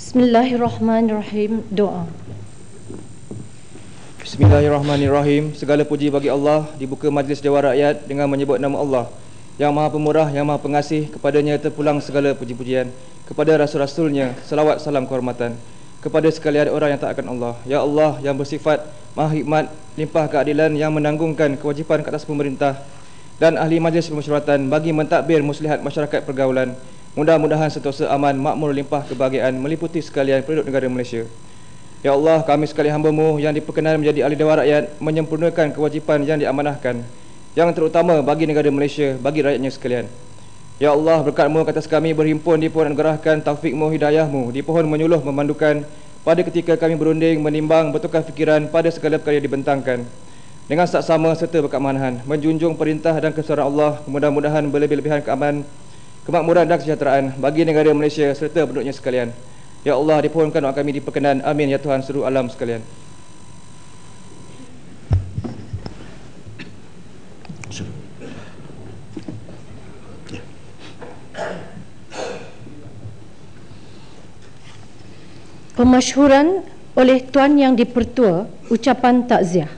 Bismillahirrahmanirrahim. Doa. Bismillahirrahmanirrahim. Segala puji bagi Allah. Dibuka majlis Dewan Rakyat dengan menyebut nama Allah yang Maha Pemurah, yang Maha Pengasih. Kepadanya terpulang segala puji-pujian. Kepada Rasul-Rasulnya salawat salam kehormatan. Kepada sekalian orang yang taatkan Allah. Ya Allah yang bersifat Maha Hikmat, limpah keadilan, yang menanggungkan kewajipan ke atas pemerintah dan ahli majlis permusyawaratan bagi mentadbir muslihat masyarakat pergaulan. Mudah-mudahan sentiasa aman, makmur, limpah kebahagiaan meliputi sekalian penduduk negara Malaysia. Ya Allah, kami sekalian hamba-Mu yang diperkenan menjadi ahli Dewan Rakyat menyempurnakan kewajipan yang diamanahkan, yang terutama bagi negara Malaysia, bagi rakyatnya sekalian. Ya Allah, berkat-Mu ke atas kami berhimpun di pohon gerahkan taufik-Mu, hidayah-Mu, di pohon menyuluh memandukan pada ketika kami berunding, menimbang, bertukar fikiran pada segala perkara yang dibentangkan. Dengan saksama serta berkemanahan, menjunjung perintah dan kesusahan Allah, mudah-mudahan berlebih-lebihan keamanan, kemakmuran dan kesejahteraan bagi negara Malaysia serta penduduknya sekalian. Ya Allah, dipohonkan doa kami diperkenan. Amin ya Tuhan seluruh alam sekalian. Pemasyhuran oleh Tuan Yang di-Pertua, ucapan takziah.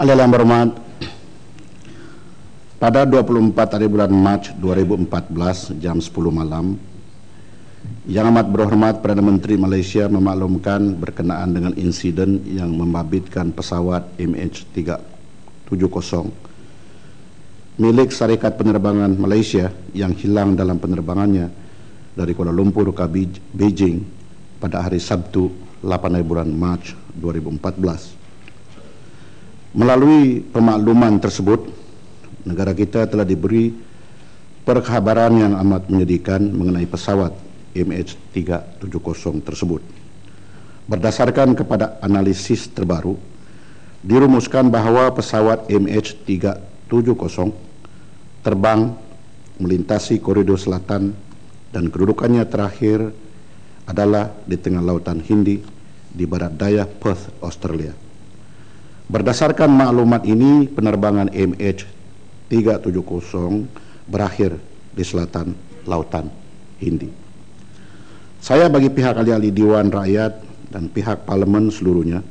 Yang berhormat, pada 24 hari bulan Mac 2014 jam 10 malam, Yang Amat Berhormat Perdana Menteri Malaysia memaklumkan berkenaan dengan insiden yang membabitkan pesawat MH370 milik Syarikat Penerbangan Malaysia yang hilang dalam penerbangannya dari Kuala Lumpur ke Beijing pada hari Sabtu 8 hari bulan Mac 2014. Melalui pemakluman tersebut, negara kita telah diberi perkhabaran yang amat menyedihkan mengenai pesawat MH370 tersebut. Berdasarkan kepada analisis terbaru, dirumuskan bahawa pesawat MH370 terbang melintasi koridor selatan dan kedudukannya terakhir adalah di tengah lautan Hindi di barat daya Perth, Australia. Berdasarkan maklumat ini, penerbangan MH370 berakhir di selatan lautan Hindi. Saya bagi pihak ahli-ahli Dewan Rakyat dan pihak Parlimen seluruhnya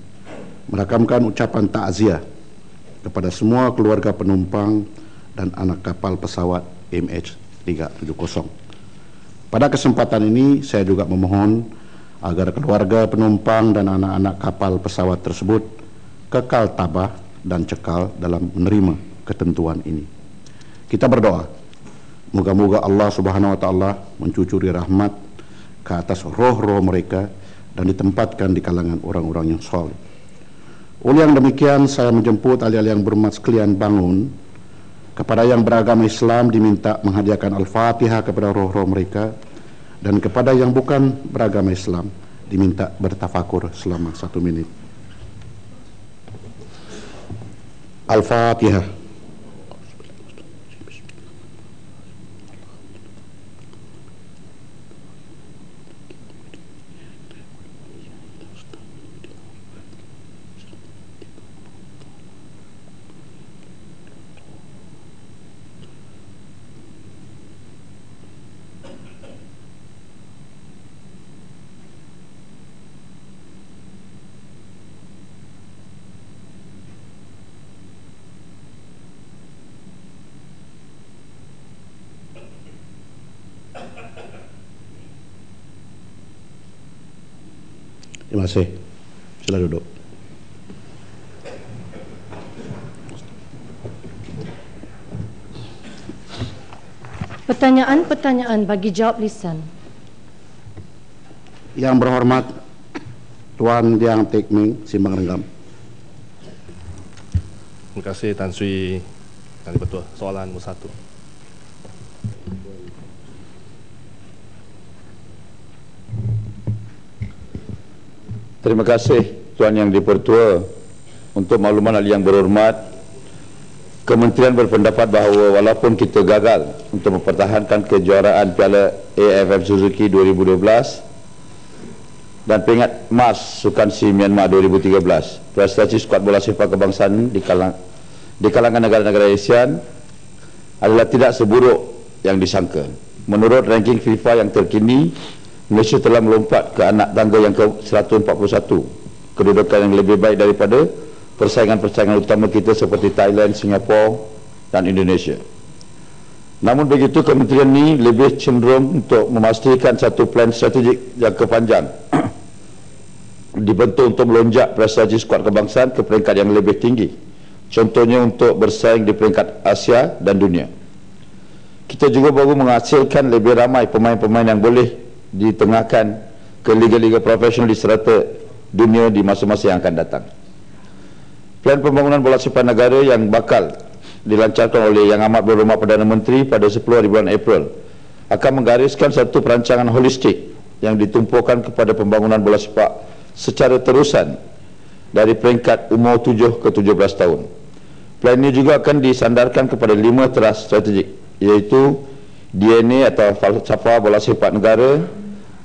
merakamkan ucapan takziah kepada semua keluarga penumpang dan anak kapal pesawat MH370. Pada kesempatan ini saya juga memohon agar keluarga penumpang dan anak-anak kapal pesawat tersebut kekal tabah dan cekal dalam menerima ketentuan ini. Kita berdoa, moga-moga Allah Subhanahu wa taala mencucuri rahmat ke atas roh-roh mereka dan ditempatkan di kalangan orang-orang yang saleh. Oleh yang demikian, saya menjemput ahli-ahli yang berhormat sekalian bangun. Kepada yang beragama Islam diminta menghadiahkan Al-Fatihah kepada roh-roh mereka, dan kepada yang bukan beragama Islam diminta bertafakur selama 1 menit. Al-Fatihah. Terima kasih. Sila duduk. Pertanyaan-pertanyaan bagi jawab lisan. Yang berhormat Tuan Yang Teck Ming, Simbang Renggam. Terima kasih Tan Sri Yang Di-Pertua. Soalan nombor 1. Terima kasih Tuan Yang Di-Pertua. Untuk makluman ahli yang berhormat, Kementerian berpendapat bahawa walaupun kita gagal untuk mempertahankan kejuaraan Piala AFF Suzuki 2012 dan peringkat emas Sukan SEA Myanmar 2013, prestasi skuad bola sepak kebangsaan di kalangan negara-negara ASEAN adalah tidak seburuk yang disangka. Menurut ranking FIFA yang terkini, Malaysia telah melompat ke anak tangga yang ke-141, kedudukan yang lebih baik daripada persaingan-persaingan utama kita seperti Thailand, Singapura dan Indonesia. Namun begitu, kementerian ini lebih cenderung untuk memastikan satu plan strategik jangka panjang dibentuk untuk melonjak prestasi skuad kebangsaan ke peringkat yang lebih tinggi, contohnya untuk bersaing di peringkat Asia dan dunia. Kita juga baru menghasilkan lebih ramai pemain-pemain yang boleh ditengahkan ke liga-liga profesional di serata dunia di masa-masa yang akan datang. Plan pembangunan bola sepak negara yang bakal dilancarkan oleh Yang Amat Berhormat Perdana Menteri pada 10 hari bulan April akan menggariskan satu perancangan holistik yang ditumpukan kepada pembangunan bola sepak secara terusan dari peringkat umur 7 ke 17 tahun. Plan ini juga akan disandarkan kepada 5 teras strategik, iaitu DNA atau falsafah bola sepak negara,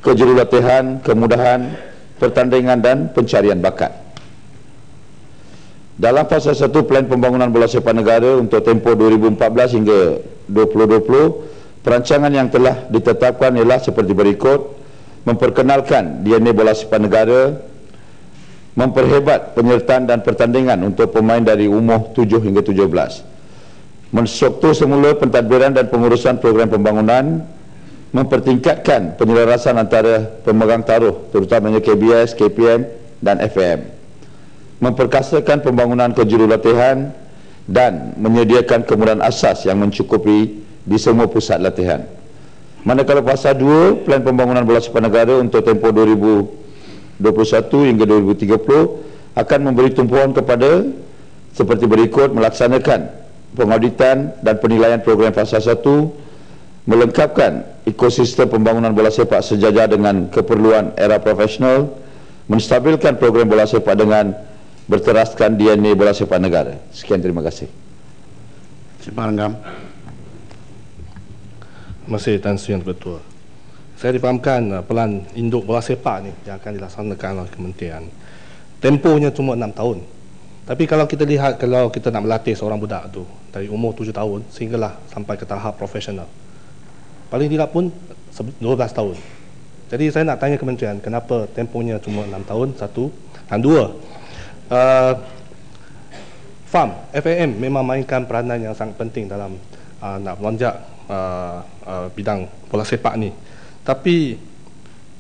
kejurulatihan, kemudahan, pertandingan dan pencarian bakat. Dalam fasa 1 plan pembangunan bola sepak negara untuk tempoh 2014 hingga 2020, perancangan yang telah ditetapkan ialah seperti berikut: memperkenalkan DNA bola sepak negara, memperhebat penyertaan dan pertandingan untuk pemain dari umur 7 hingga 17, menstruktur semula pentadbiran dan pengurusan program pembangunan, mempertingkatkan penyelarasan antara pemegang taruh terutamanya KBS, KPM dan FAM, memperkasakan pembangunan kejurulatihan dan menyediakan kemudahan asas yang mencukupi di semua pusat latihan. Manakala fasa 2 plan pembangunan bola sepak negara untuk tempoh 2021 hingga 2030 akan memberi tumpuan kepada seperti berikut: melaksanakan pengauditan dan penilaian program fasa 1, melengkapkan ekosistem pembangunan bola sepak sejajar dengan keperluan era profesional, menstabilkan program bola sepak dengan berteraskan DNA bola sepak negara. Sekian, terima kasih. Terima kasih. Terima kasih Tan Sri Yang Ketua. Saya difahamkan pelan induk bola sepak ni yang akan dilaksanakan oleh kementerian, tempohnya cuma 6 tahun. Tapi kalau kita lihat, kalau kita nak melatih seorang budak tu dari umur 7 tahun sehinggalah sampai ke tahap profesional, paling tidak pun 12 tahun. Jadi saya nak tanya kementerian, kenapa tempohnya cuma 6 tahun? Satu. Dan dua, FAM memang mainkan peranan yang sangat penting dalam nak melonjak bidang bola sepak ni. Tapi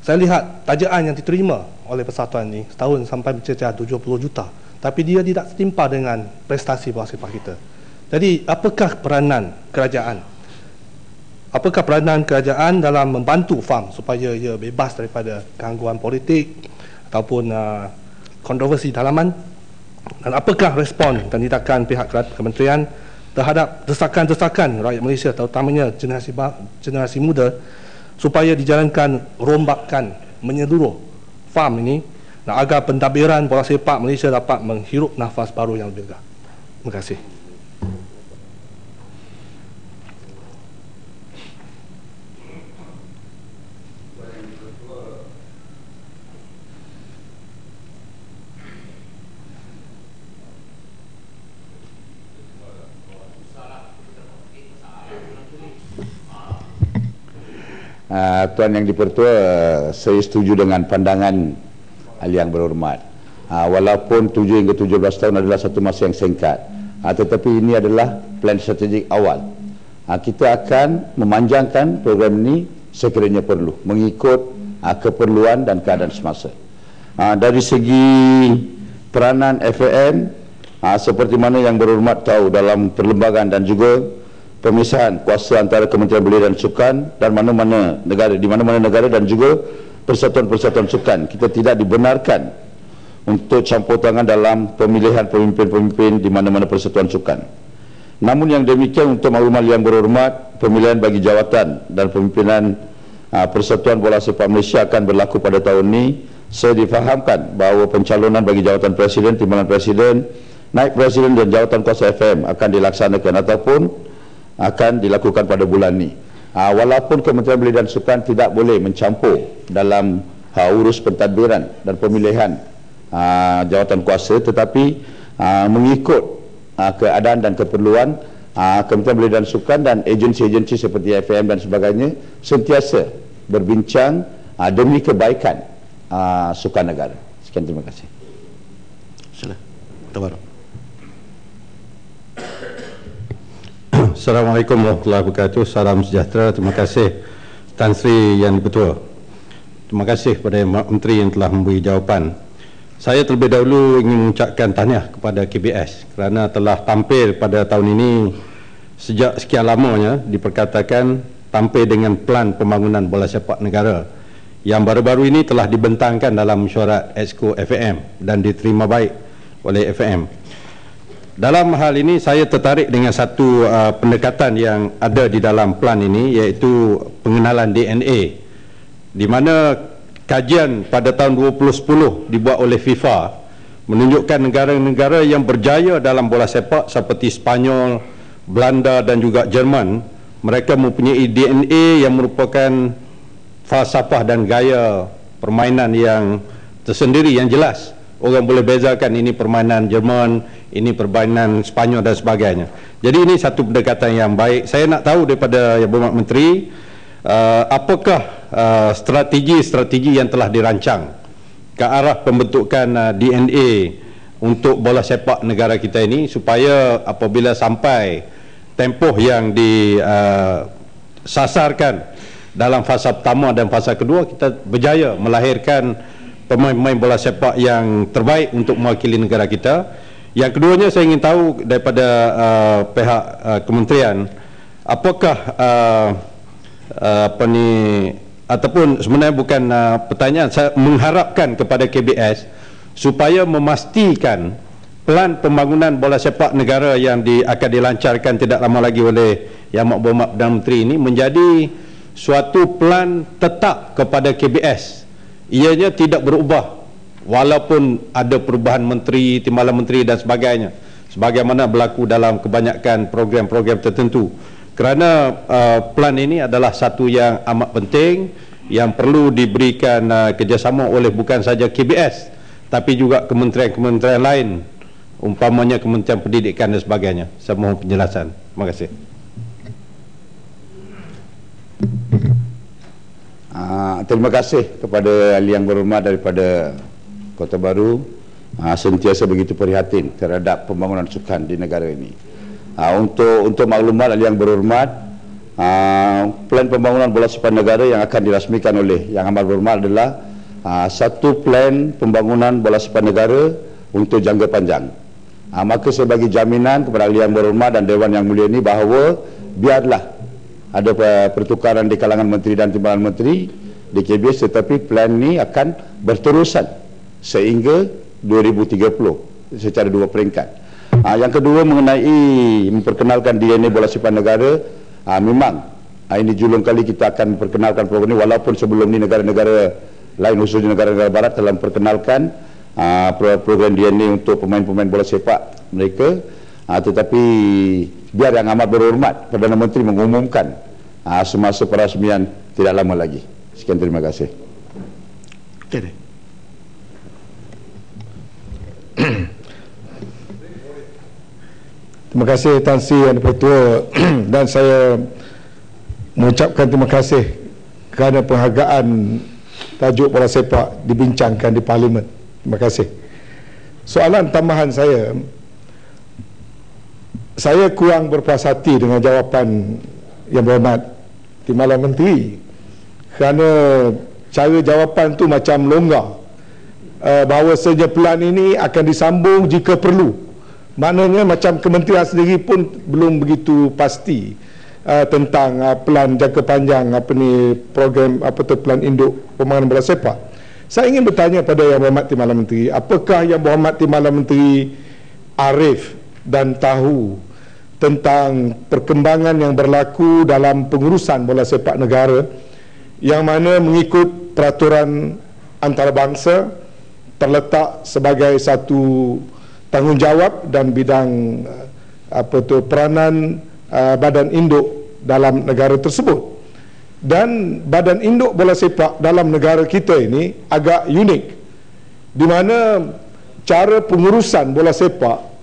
saya lihat tajaan yang diterima oleh persatuan ni setahun sampai mencapai 70 juta, tapi dia tidak setimpa dengan prestasi bola sepak kita. Jadi apakah peranan kerajaan? Apakah peranan kerajaan dalam membantu FAM supaya ia bebas daripada gangguan politik ataupun kontroversi dalaman? Dan apakah respon dan tindakan pihak kementerian terhadap desakan-desakan rakyat Malaysia, terutamanya generasi muda, supaya dijalankan rombakan menyeluruh FAM ini, dan agar pentadbiran bola sepak Malaysia dapat menghirup nafas baru yang lebih lega. Terima kasih. Tuan Yang Dipertua, saya setuju dengan pandangan ahli yang berhormat. Walaupun 7 hingga 17 tahun adalah satu masa yang singkat, tetapi ini adalah plan strategik awal. Kita akan memanjangkan program ini sekiranya perlu, mengikut keperluan dan keadaan semasa. Dari segi peranan FAM, seperti mana Yang Berhormat tahu, dalam perlembagaan dan juga pemisahan kuasa antara Kementerian Belia dan Sukan dan mana-mana negara, di mana-mana negara dan juga persatuan-persatuan sukan, kita tidak dibenarkan untuk campur tangan dalam pemilihan pemimpin-pemimpin di mana-mana persatuan sukan. Namun yang demikian, untuk maklumat Yang Berhormat, pemilihan bagi jawatan dan pemimpinan Persatuan Bola Sepak Malaysia akan berlaku pada tahun ini. Saya difahamkan bahawa pencalonan bagi jawatan Presiden, timbalan Presiden, Naib Presiden dan jawatan kuasa FM akan dilaksanakan ataupun akan dilakukan pada bulan ini. Walaupun Kementerian Belia dan Sukan tidak boleh mencampur dalam urus pentadbiran dan pemilihan jawatan kuasa, tetapi mengikut keadaan dan keperluan, Kementerian Belia dan Sukan dan agensi-agensi seperti FAM dan sebagainya sentiasa berbincang demi kebaikan sukan negara. Sekian, terima kasih. Sila. Tabaruk. Assalamualaikum warahmatullahi wabarakatuh. Salam sejahtera. Terima kasih Tan Sri Yang Di-Pertua. Terima kasih kepada Menteri yang telah memberi jawapan. Saya terlebih dahulu ingin mengucapkan tahniah kepada KBS kerana telah tampil pada tahun ini sejak sekian lamanya diperkatakan tampil dengan plan pembangunan bola sepak negara yang baru-baru ini telah dibentangkan dalam mesyuarat Exco FAM dan diterima baik oleh FAM. Dalam hal ini saya tertarik dengan satu pendekatan yang ada di dalam plan ini, iaitu pengenalan DNA, di mana kajian pada tahun 2010 dibuat oleh FIFA menunjukkan negara-negara yang berjaya dalam bola sepak seperti Spanyol, Belanda dan juga Jerman, mereka mempunyai DNA yang merupakan falsafah dan gaya permainan yang tersendiri yang jelas. Orang boleh bezakan ini permainan Jerman, ini permainan Spanyol dan sebagainya. Jadi ini satu pendekatan yang baik. Saya nak tahu daripada Yang Berhormat Menteri, apakah strategi-strategi yang telah dirancang ke arah pembentukan DNA untuk bola sepak negara kita ini, supaya apabila sampai tempoh yang disasarkan dalam fasa pertama dan fasa kedua, kita berjaya melahirkan pemain-pemain bola sepak yang terbaik untuk mewakili negara kita. Yang keduanya, saya ingin tahu daripada pihak kementerian, apakah ataupun sebenarnya bukan pertanyaan, saya mengharapkan kepada KBS supaya memastikan plan pembangunan bola sepak negara yang akan dilancarkan tidak lama lagi oleh Yang Berhormat Perdana Menteri ini menjadi suatu plan tetap kepada KBS. Ianya tidak berubah walaupun ada perubahan menteri, timbalan menteri dan sebagainya, sebagaimana berlaku dalam kebanyakan program-program tertentu. Kerana plan ini adalah satu yang amat penting yang perlu diberikan kerjasama oleh bukan saja KBS tapi juga kementerian-kementerian lain, umpamanya Kementerian Pendidikan dan sebagainya. Saya mohon penjelasan. Terima kasih. Terima kasih kepada ahli yang berhormat daripada Kota Baru, sentiasa begitu prihatin terhadap pembangunan sukan di negara ini. Untuk maklumat ahli yang berhormat, plan pembangunan bola sepak negara yang akan dirasmikan oleh Yang Amat Berhormat adalah satu plan pembangunan bola sepak negara untuk jangka panjang. Maka saya bagi jaminan kepada ahli yang berhormat dan Dewan Yang Mulia ini bahawa biarlah ada pertukaran di kalangan menteri dan timbalan menteri di KBS, tetapi plan ini akan berterusan sehingga 2030 secara dua peringkat. Yang kedua, mengenai memperkenalkan DNA bola sepak negara, memang ini julung kali kita akan memperkenalkan program ini, walaupun sebelum ini negara-negara lain khususnya negara-negara barat telah memperkenalkan program DNA untuk pemain-pemain bola sepak mereka, tetapi biar Yang Amat Berhormat Perdana Menteri mengumumkan semasa perasmian tidak lama lagi. Sekian, terima kasih. Okay. Terima kasih Tan Sri Yang Di-Pertua dan saya mengucapkan terima kasih kerana penghargaan tajuk bola sepak dibincangkan di Parlimen. Terima kasih. Soalan tambahan saya kurang berpuas hati dengan jawapan Yang Berhormat Timbalan Menteri, kerana cara jawapan tu macam longgar, bahawasanya plan ini akan disambung jika perlu. Maknanya macam kementerian sendiri pun belum begitu pasti tentang plan jangka panjang program plan induk pembangunan bola sepak. Saya ingin bertanya pada Yang Berhormat Timbalan Menteri, apakah Yang Berhormat Timbalan Menteri arif dan tahu tentang perkembangan yang berlaku dalam pengurusan bola sepak negara, yang mana mengikut peraturan antarabangsa terletak sebagai satu tanggungjawab dan bidang peranan badan induk dalam negara tersebut. Dan badan induk bola sepak dalam negara kita ini agak unik, di mana cara pengurusan bola sepak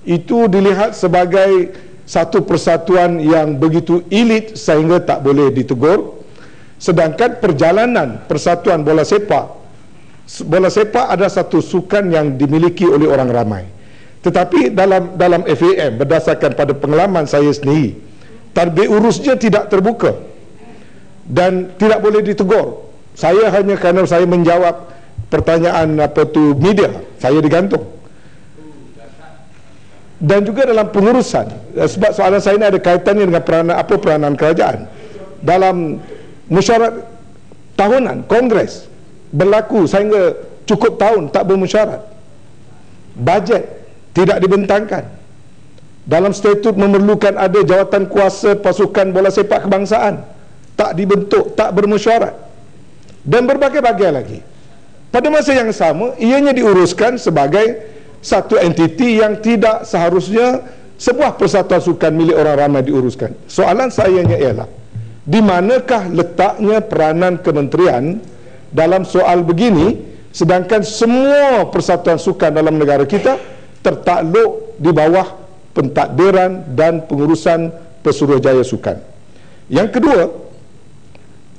itu dilihat sebagai satu persatuan yang begitu elit sehingga tak boleh ditegur. Sedangkan perjalanan Persatuan Bola Sepak adalah satu sukan yang dimiliki oleh orang ramai. Tetapi dalam FAM, berdasarkan pada pengalaman saya sendiri, tadbir urusnya tidak terbuka dan tidak boleh ditegur. Saya hanya kerana saya menjawab pertanyaan media, saya digantung. Dan juga dalam pengurusan, sebab soalan saya ini ada kaitannya dengan peranan kerajaan dalam mesyuarat tahunan Kongres berlaku sehingga cukup tahun tak bermesyuarat, bajet tidak dibentangkan, dalam statut memerlukan ada jawatan kuasa pasukan bola sepak kebangsaan, tak dibentuk, tak bermesyuarat, dan berbagai-bagai lagi. Pada masa yang sama, ianya diuruskan sebagai satu entiti yang tidak seharusnya sebuah persatuan sukan milik orang ramai diuruskan. Soalan saya ialah, di manakah letaknya peranan kementerian dalam soal begini, sedangkan semua persatuan sukan dalam negara kita tertakluk di bawah pentadbiran dan pengurusan Pesuruhjaya Sukan. Yang kedua,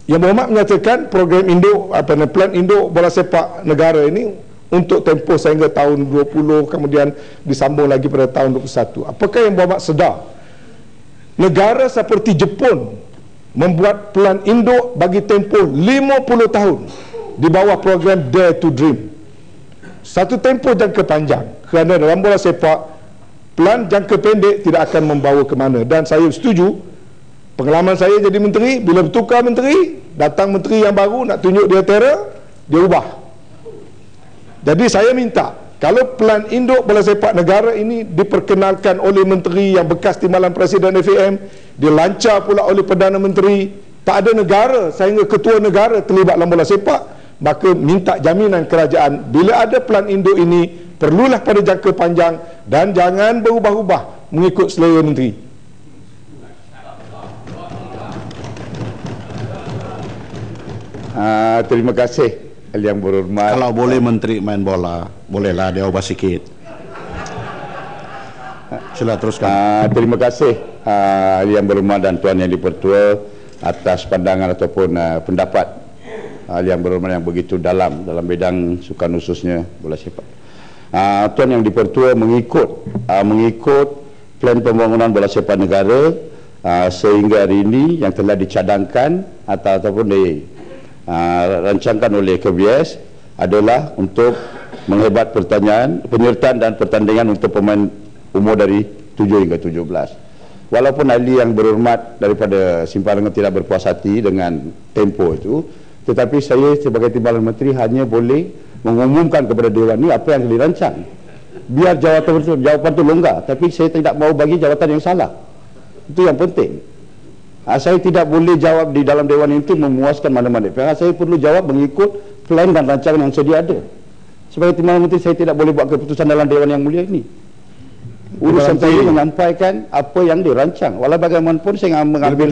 Yang Berhormat menyatakan program induk, plan induk bola sepak negara ini untuk tempoh sehingga tahun 20, kemudian disambung lagi pada tahun 21. Apakah Yang Berhormat sedar negara seperti Jepun membuat plan induk bagi tempoh 50 tahun di bawah program Dare to Dream, satu tempoh jangka panjang, kerana dalam bola sepak plan jangka pendek tidak akan membawa ke mana. Dan saya setuju, pengalaman saya jadi menteri, bila bertukar menteri, datang menteri yang baru nak tunjuk dia terror, dia ubah. Jadi saya minta, kalau plan induk bola sepak negara ini diperkenalkan oleh menteri yang bekas timbalan Presiden FAM, dilancar pula oleh Perdana Menteri, tak ada negara sehingga ketua negara terlibat dalam bola sepak, maka minta jaminan kerajaan bila ada plan induk ini perlulah pada jangka panjang dan jangan berubah-ubah mengikut selera menteri. Terima kasih Yang Berhormat. Kalau boleh menteri main bola, bolehlah dia ubah sikit. Sila teruskan. Terima kasih Yang Berhormat dan Tuan Yang Dipertua atas pandangan ataupun pendapat Yang Berhormat yang begitu dalam bidang sukan khususnya bola sepak. Tuan Yang Dipertua mengikut plan pembangunan bola sepak negara sehingga hari ini yang telah dicadangkan ataupun rancangkan oleh KBS adalah untuk menghebat penyertaan dan pertandingan untuk pemain umur dari 7 hingga 17. Walaupun ahli Yang Berhormat daripada Simpangan tidak berpuas hati dengan tempo itu, tetapi saya sebagai timbalan menteri hanya boleh mengumumkan kepada Dewan ini apa yang dirancang. Biar jawapan itu longgar, tapi saya tidak mau bagi jawatan yang salah. Itu yang penting. Saya tidak boleh jawab di dalam Dewan itu memuaskan mana-mana pihak. Saya perlu jawab mengikut plan dan rancangan yang sedia ada. Sebagai timbalan menteri, saya tidak boleh buat keputusan dalam Dewan yang mulia ini. Urusan saya menyampaikan apa yang dirancang. Walau bagaimanapun saya mengambil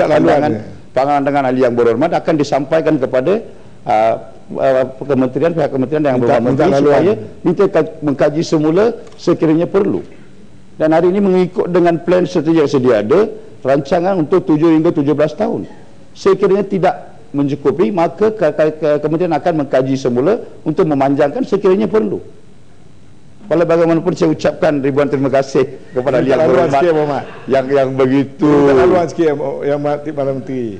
pandangan dengan ahli Yang Berhormat akan disampaikan kepada kementerian, pihak kementerian yang berhormat supaya minta mengkaji semula sekiranya perlu. Dan hari ini mengikut dengan plan strategi yang sedia ada, rancangan untuk 7 hingga 17 tahun. Sekiranya tidak mencukupi, maka kementerian akan mengkaji semula untuk memanjangkan sekiranya perlu. Walau bagaimanapun saya ucapkan ribuan terima kasih kepada Yang Berhormat yang begitu. Terlaluan sikit Yang Timbalan Menteri.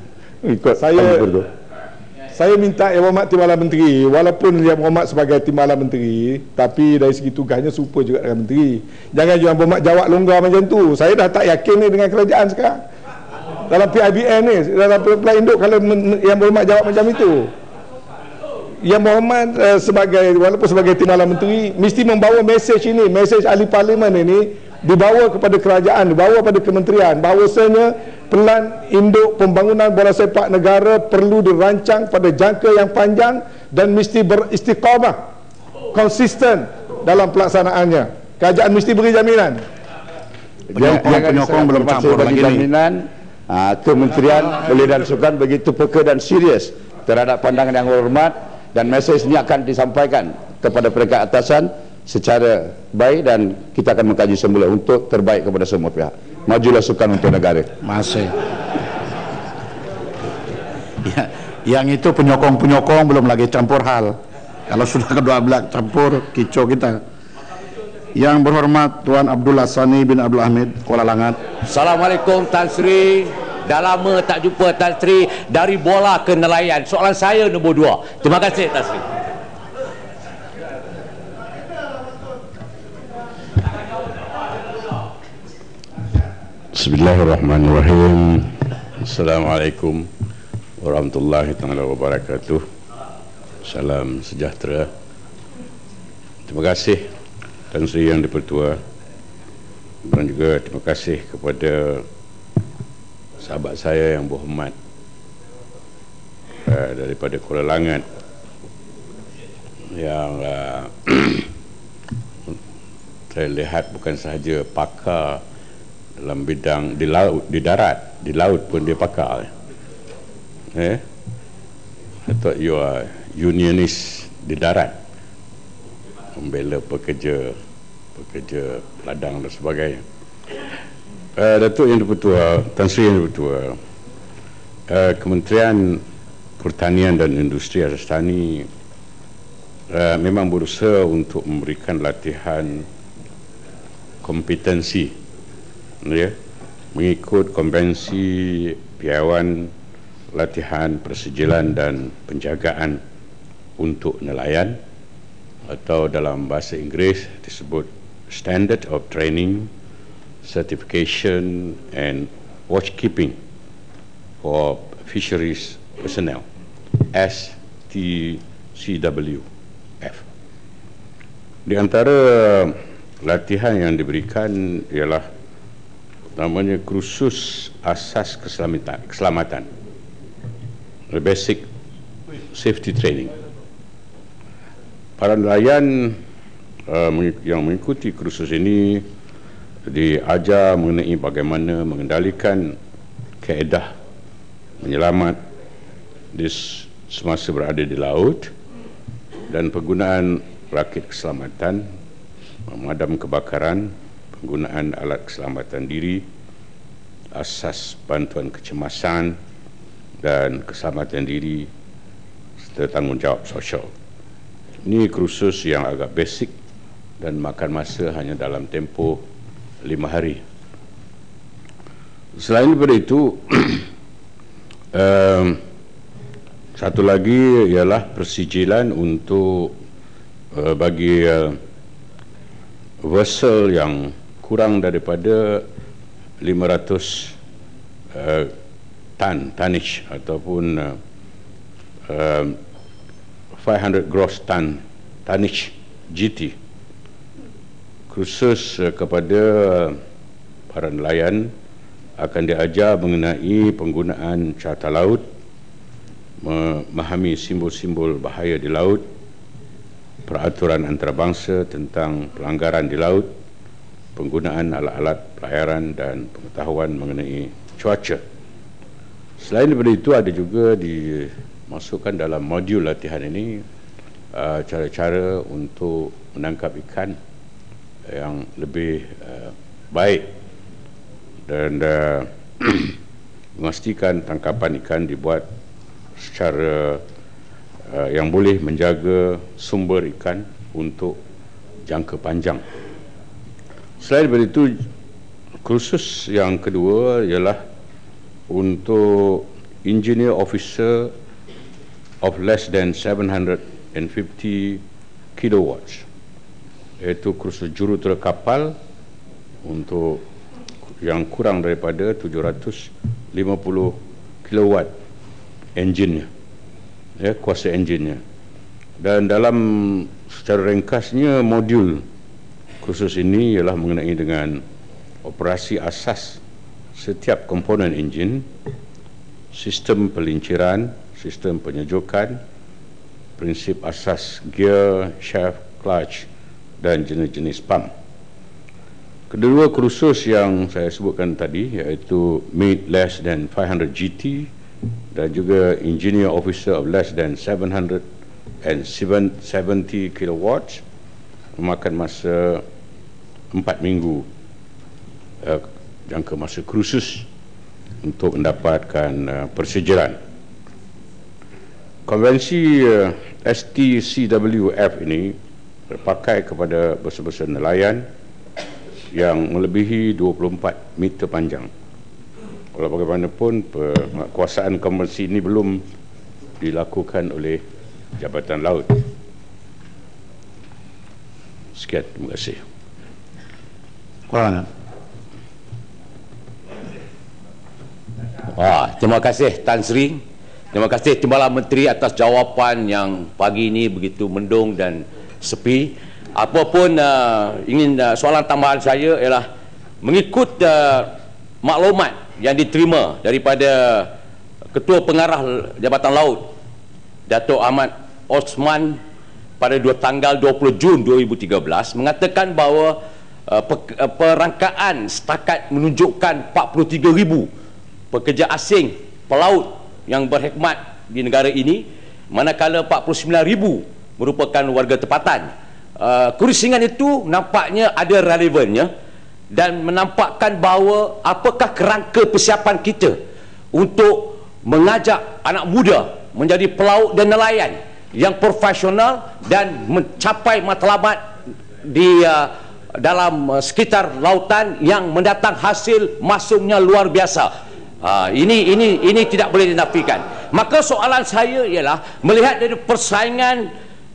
Saya minta Yang Berhormat Timbalan Menteri, walaupun Yang Berhormat sebagai Timbalan Menteri, tapi dari segi tugasnya serupa juga dengan Menteri. Jangan Yang Berhormat jawab longgar macam tu. Saya dah tak yakin ni dengan kerajaan sekarang. Dalam PIBN ni, dalam plan induk, kalau Yang Berhormat jawab macam itu, Yang Berhormat walaupun sebagai Timbalan Menteri, mesti membawa mesej ini, mesej ahli parlimen ini dibawa kepada kerajaan, dibawa pada kementerian, bahawasanya plan induk pembangunan bola sepak negara perlu dirancang pada jangka yang panjang dan mesti beristiqamah, konsisten dalam pelaksanaannya. Kerajaan mesti beri jaminan. Penyokong belum campur lagi jaminan. Kementerian Belia dan Sukan begitu peka dan serius terhadap pandangan Yang Berhormat, dan mesej ini akan disampaikan kepada peringkat atasan secara baik dan kita akan mengkaji semula untuk terbaik kepada semua pihak. majulah sukan untuk negara. Masih. Ya, yang itu penyokong-penyokong belum lagi campur hal. Kalau sudah kedua belah campur, kicau kita. Yang berhormat Tuan Abdullah Sani bin Abdul Hamid, Kuala Langat. Assalamualaikum Tan Sri. Dah lama tak jumpa Tan Sri. Dari bola ke nelayan. Soalan saya nombor 2. Terima kasih Tan Sri. Bismillahirrahmanirrahim. Assalamualaikum warahmatullahi taala wabarakatuh. Salam sejahtera. Terima kasih Tan Sri Yang di-Pertua, dan juga terima kasih kepada sahabat saya yang berhormat daripada Kuala Langat yang saya lihat bukan sahaja pakar dalam bidang di laut, di darat, di laut pun dia pakar. I thought you are unionist di darat, membela pekerja ladang dan sebagainya. Datuk Yang di-Pertua, Tan Sri Yang di-Pertua, Kementerian Pertanian dan Industri Asas Tani memang berusaha untuk memberikan latihan kompetensi, ya, mengikut konvensi piawaian latihan persijilan dan penjagaan untuk nelayan, atau dalam bahasa Inggeris disebut Standard of Training, Certification and Watchkeeping for Fisheries Personnel, STCWF. Di antara latihan yang diberikan ialah namanya kursus asas keselamatan, basic safety training. Para nelayan yang mengikuti kursus ini diajar mengenai bagaimana mengendalikan kaedah menyelamat semasa berada di laut, dan penggunaan rakit keselamatan, memadam kebakaran, penggunaan alat keselamatan diri, asas bantuan kecemasan dan keselamatan diri, serta tanggungjawab sosial. Ini kursus yang agak basic dan makan masa hanya dalam tempoh 5 hari. Selain daripada itu, satu lagi ialah persijilan untuk bagi vessel yang kurang daripada 500 tonnage ataupun 500 gross tonnage GT. Kursus kepada para nelayan akan diajar mengenai penggunaan carta laut, memahami simbol-simbol bahaya di laut, peraturan antarabangsa tentang pelanggaran di laut, penggunaan alat-alat pelayaran dan pengetahuan mengenai cuaca. Selain daripada itu, ada juga dimasukkan dalam modul latihan ini cara-cara untuk menangkap ikan yang lebih baik dan memastikan tangkapan ikan dibuat secara yang boleh menjaga sumber ikan untuk jangka panjang. Selain daripada itu, kursus yang kedua ialah untuk engineer officer of less than 750 kilowatts, iaitu kursus jurutera kapal untuk yang kurang daripada 750 kilowatt enjinnya, ya, kuasa enjinnya. Dan dalam secara ringkasnya, modul kursus ini ialah mengenai dengan operasi asas setiap komponen enjin, sistem pelinciran, sistem penyejukan, prinsip asas gear, shaft, clutch dan jenis-jenis pump. Kedua kursus yang saya sebutkan tadi, iaitu made less than 500 GT dan juga engineer officer of less than 770 kilowatts, memakan masa 4 minggu jangka masa kursus untuk mendapatkan persejeran. Konvensi STCWF ini terpakai kepada besa-besa nelayan yang melebihi 24 meter panjang. Walau bagaimanapun, penguasaan konvensi ini belum dilakukan oleh Jabatan Laut. Sekian, terima kasih. Terima kasih Tan Sri. Terima kasih Timbalan Menteri atas jawapan yang pagi ini begitu mendung dan sepi. Apapun soalan tambahan saya ialah mengikut maklumat yang diterima daripada Ketua Pengarah Jabatan Laut Dato' Ahmad Osman pada tanggal 20 Jun 2013 mengatakan bahawa perangkaan setakat menunjukkan 43,000 pekerja asing pelaut yang berkhidmat di negara ini, manakala 49,000 merupakan warga tempatan. Kerusingan itu nampaknya ada relevannya dan menampakkan bahawa apakah kerangka persiapan kita untuk mengajak anak muda menjadi pelaut dan nelayan yang profesional dan mencapai matlamat di dalam sekitar lautan yang mendatang hasil masuknya luar biasa. Ini tidak boleh dinafikan. Maka soalan saya ialah melihat dari persaingan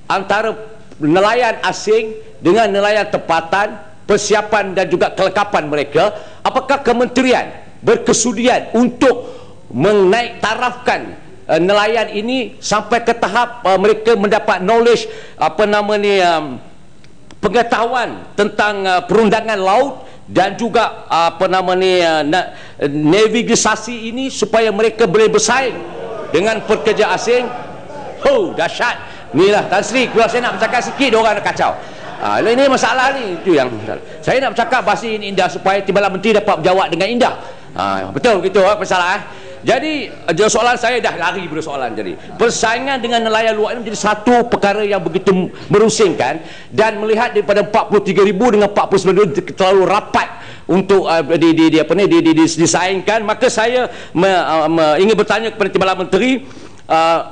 antara nelayan asing dengan nelayan tempatan, persiapan dan juga kelengkapan mereka, apakah kementerian berkesudian untuk menaik tarafkan nelayan ini sampai ke tahap mereka mendapat knowledge pengetahuan tentang perundangan laut dan juga navigasi ini supaya mereka boleh bersaing dengan pekerja asing. Dahsyat. Inilah Tan Sri, kalau saya nak bercakap sikit orang nak kacau. Ini masalah ni, itu yang saya nak bercakap bahasa ini indah supaya Timbalan Menteri dapat menjawab dengan indah. Betul gitu masalah. Jadi soalan saya dah lari pada soalan. Jadi persaingan dengan nelayan luar ini menjadi satu perkara yang begitu merusingkan, dan melihat daripada 43,000 dengan 49,000 terlalu rapat untuk disaingkan. Maka saya ingin bertanya kepada Timbalan Menteri,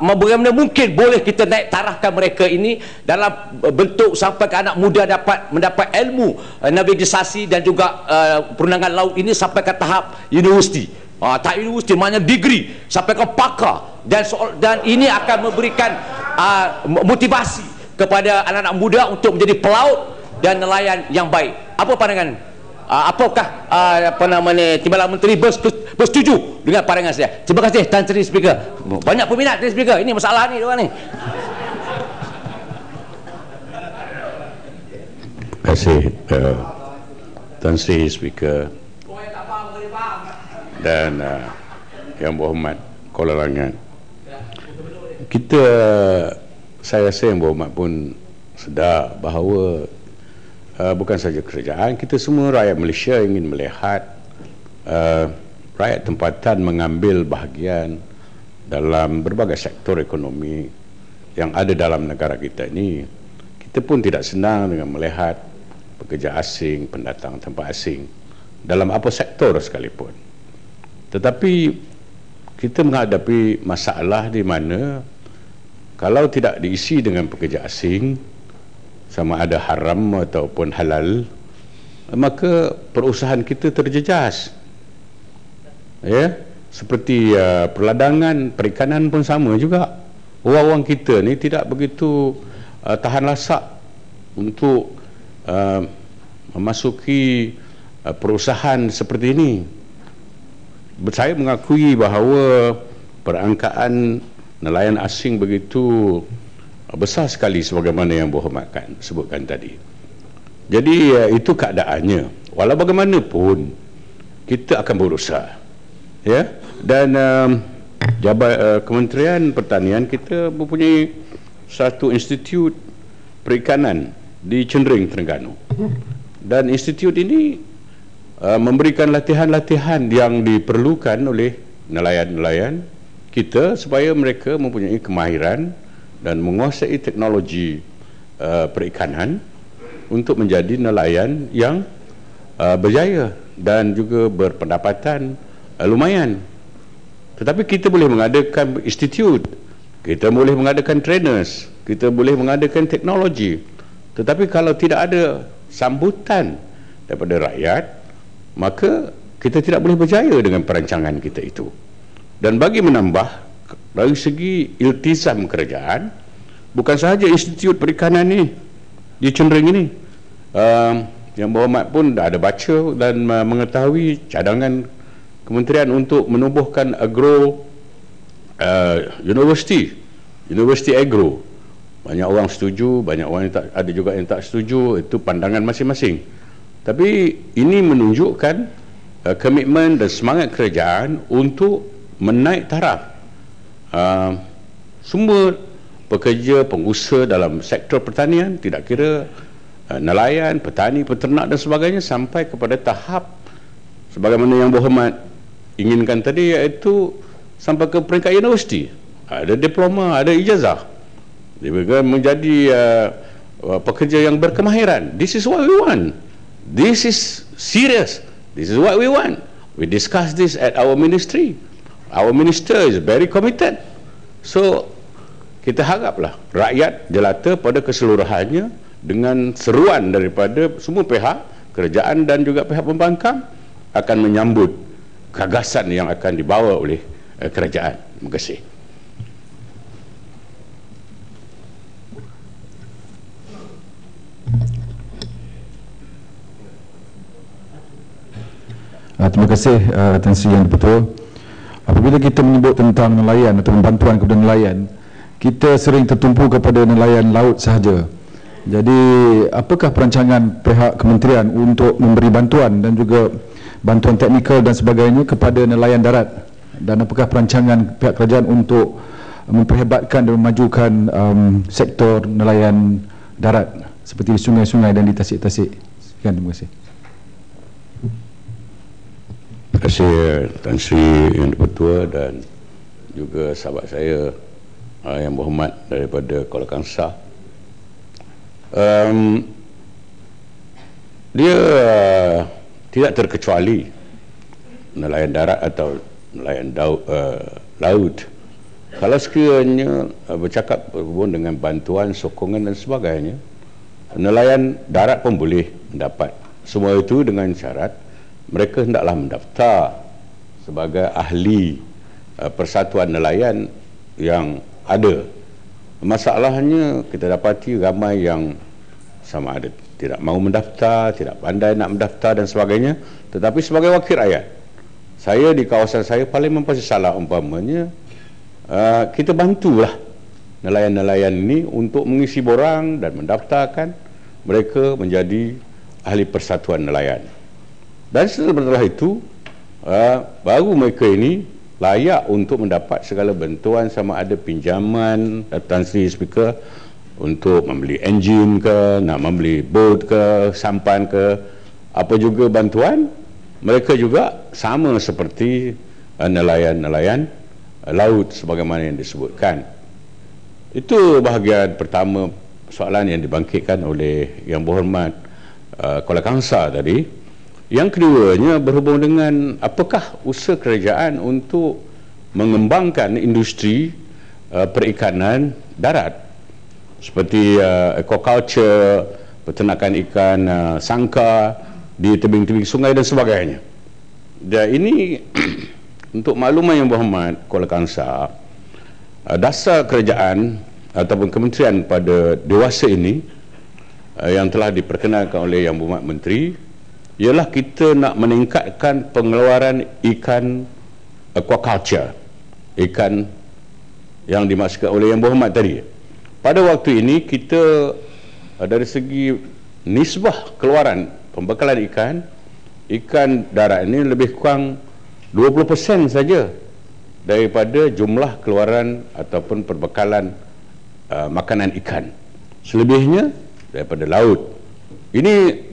bagaimana mungkin boleh kita naik tarafkan mereka ini dalam bentuk sampai ke anak muda dapat mendapat ilmu navigasi dan juga perundangan laut ini sampai ke tahap universiti. Tak universiti, maknanya degree sampai ke pakar, dan ini akan memberikan motivasi kepada anak-anak muda untuk menjadi pelaut dan nelayan yang baik. Apa pandangan? Apakah Timbalan Menteri bersetuju dengan pandangan saya? Terima kasih Tan Sri Speaker. Banyak peminat Tan Speaker. Ini masalah ni diorang ni. Terima kasih Tan Sri Speaker dan Yang Berhormat Kuala Langat. Saya rasa Yang Berhormat pun sedar bahawa bukan saja kerajaan, kita semua rakyat Malaysia ingin melihat rakyat tempatan mengambil bahagian dalam berbagai sektor ekonomi yang ada dalam negara kita ini. Kita pun tidak senang dengan melihat pekerja asing, pendatang tempat asing dalam apa sektor sekalipun. Tetapi kita menghadapi masalah di mana kalau tidak diisi dengan pekerja asing, sama ada haram ataupun halal, maka perusahaan kita terjejas. Seperti perladangan, perikanan pun sama juga. Orang-orang kita ni tidak begitu tahan lasak untuk memasuki perusahaan seperti ini. Saya mengakui bahawa perangkaan nelayan asing begitu besar sekali sebagaimana Yang Berhormat sebutkan tadi. Jadi itu keadaannya. Walau bagaimanapun kita akan berusaha, dan Kementerian Pertanian kita mempunyai satu institut perikanan di Cendering, Terengganu, dan institut ini memberikan latihan-latihan yang diperlukan oleh nelayan-nelayan kita supaya mereka mempunyai kemahiran dan menguasai teknologi perikanan untuk menjadi nelayan yang berjaya dan juga berpendapatan lumayan. Tetapi kita boleh mengadakan institut, kita boleh mengadakan trainers, kita boleh mengadakan teknologi, tetapi kalau tidak ada sambutan daripada rakyat, maka kita tidak boleh berjaya dengan perancangan kita itu. Dan bagi menambah, dari segi iltizam kerajaan, bukan sahaja Institut Perikanan ni di Cendering ini, Yang Berhormat pun dah ada baca dan mengetahui cadangan Kementerian untuk menubuhkan agro Universiti Agro. Banyak orang setuju, banyak orang yang tak, ada juga yang tak setuju, itu pandangan masing-masing. Tapi ini menunjukkan komitmen dan semangat kerajaan untuk menaik taraf semua pekerja, pengusaha dalam sektor pertanian, tidak kira nelayan, petani, peternak dan sebagainya, sampai kepada tahap sebagaimana Yang Berhormat inginkan tadi, iaitu sampai ke peringkat universiti, ada diploma, ada ijazah, dia menjadi pekerja yang berkemahiran. This is what we want. This is serious. This is what we want. We discuss this at our ministry. Our minister is very committed. So kita haraplah rakyat jelata pada keseluruhannya dengan seruan daripada semua pihak, kerajaan dan juga pihak pembangkang, akan menyambut gagasan yang akan dibawa oleh kerajaan. Terima kasih. Terima kasih Tan Sri Yang Dipertua. Apabila kita menyebut tentang nelayan atau bantuan kepada nelayan, kita sering tertumpu kepada nelayan laut sahaja. Jadi apakah perancangan pihak kementerian untuk memberi bantuan dan juga bantuan teknikal dan sebagainya kepada nelayan darat, dan apakah perancangan pihak kerajaan untuk memperhebatkan dan memajukan sektor nelayan darat seperti di sungai-sungai dan di tasik-tasik? Sekian, terima kasih. Terima kasih Tan Sri Yang Dipertua dan juga sahabat saya Yang Berhormat daripada Kuala Kangsar. Dia tidak terkecuali nelayan darat atau nelayan laut. Kalau sekiranya bercakap berhubung dengan bantuan, sokongan dan sebagainya, nelayan darat pun boleh mendapat. Semua itu dengan syarat mereka hendaklah mendaftar sebagai ahli persatuan nelayan yang ada. Masalahnya kita dapati ramai yang sama ada tidak mahu mendaftar, tidak pandai nak mendaftar dan sebagainya. Tetapi sebagai wakil rakyat, saya di kawasan saya paling pasti salah umpamanya kita bantulah nelayan-nelayan ini untuk mengisi borang dan mendaftarkan mereka menjadi ahli persatuan nelayan. Dan setelah itu baru mereka ini layak untuk mendapat segala bantuan, sama ada pinjaman, Tan Sri Speaker, untuk membeli enjin ke, nak membeli boat ke, sampan ke, apa juga bantuan, mereka juga sama seperti nelayan-nelayan laut sebagaimana yang disebutkan. Itu bahagian pertama soalan yang dibangkitkan oleh Yang Berhormat Kuala Kangsar tadi. Yang keduanya berhubung dengan apakah usaha kerajaan untuk mengembangkan industri perikanan darat seperti aquaculture, peternakan ikan sangka di tebing-tebing sungai dan sebagainya. Dan ini untuk makluman Yang Berhormat Kuala Kangsar, dasar kerajaan ataupun kementerian pada dewasa ini yang telah diperkenalkan oleh Yang Berhormat Menteri ialah kita nak meningkatkan pengeluaran ikan aquaculture, ikan yang dimaksudkan oleh Yang Berhormat tadi. Pada waktu ini kita dari segi nisbah keluaran pembekalan ikan darat ini lebih kurang 20% saja daripada jumlah keluaran ataupun perbekalan makanan ikan. Selebihnya daripada laut. Ini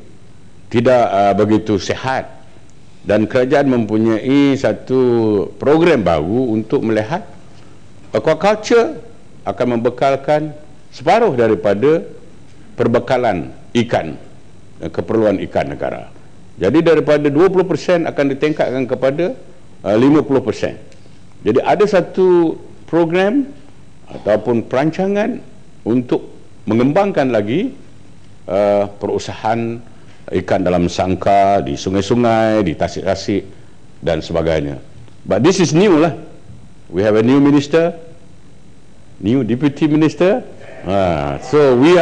tidak begitu sihat, dan kerajaan mempunyai satu program baru untuk melihat aquaculture akan membekalkan separuh daripada perbekalan ikan, keperluan ikan negara. Jadi daripada 20% akan ditingkatkan kepada 50%. Jadi ada satu program ataupun perancangan untuk mengembangkan lagi perusahaan ikan dalam sangkar di sungai-sungai, di tasik-tasik dan sebagainya. But this is new lah. We have a new minister, new deputy minister. So we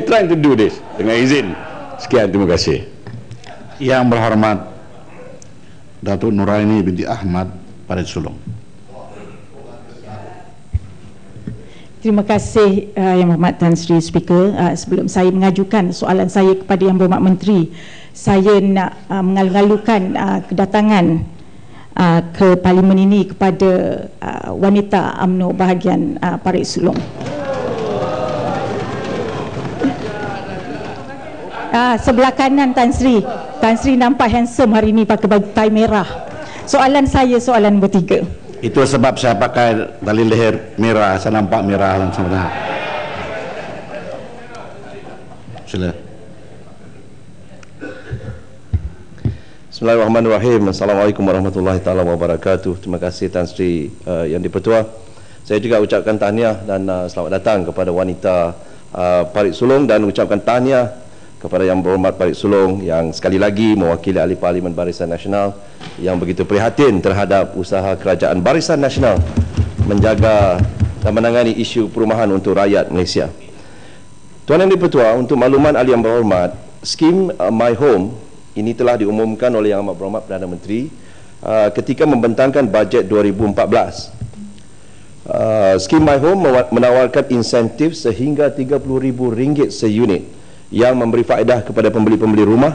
trying to do this dengan izin. Sekian, terima kasih. Yang berhormat Datuk Nuraini binti Ahmad Parit Sulong. Terima kasih Yang Berhormat Tan Sri Speaker. Sebelum saya mengajukan soalan saya kepada Yang Berhormat Menteri, saya nak mengalu-alukan kedatangan ke Parlimen ini kepada wanita UMNO bahagian Parit Sulong. Sebelah kanan Tan Sri nampak handsome hari ini pakai baju tie merah. Soalan saya soalan nombor 3. Itu sebab saya pakai tali leher merah, saya nampak merah langsung. Sila. Bismillahirrahmanirrahim. Assalamualaikum warahmatullahi taala wabarakatuh. Terima kasih Tan Sri Yang di-Pertua. Saya juga ucapkan tahniah dan selamat datang kepada wanita Parit Sulong dan ucapkan tahniah kepada Yang Berhormat Parit Sulong yang sekali lagi mewakili ahli Parlimen Barisan Nasional yang begitu prihatin terhadap usaha kerajaan Barisan Nasional menjaga dan menangani isu perumahan untuk rakyat Malaysia. Tuan Yang di-Pertua, untuk makluman ahli Yang Berhormat, skim My Home ini telah diumumkan oleh Yang Amat Berhormat Perdana Menteri ketika membentangkan bajet 2014. Skim My Home menawarkan insentif sehingga RM30,000 seunit yang memberi faedah kepada pembeli-pembeli rumah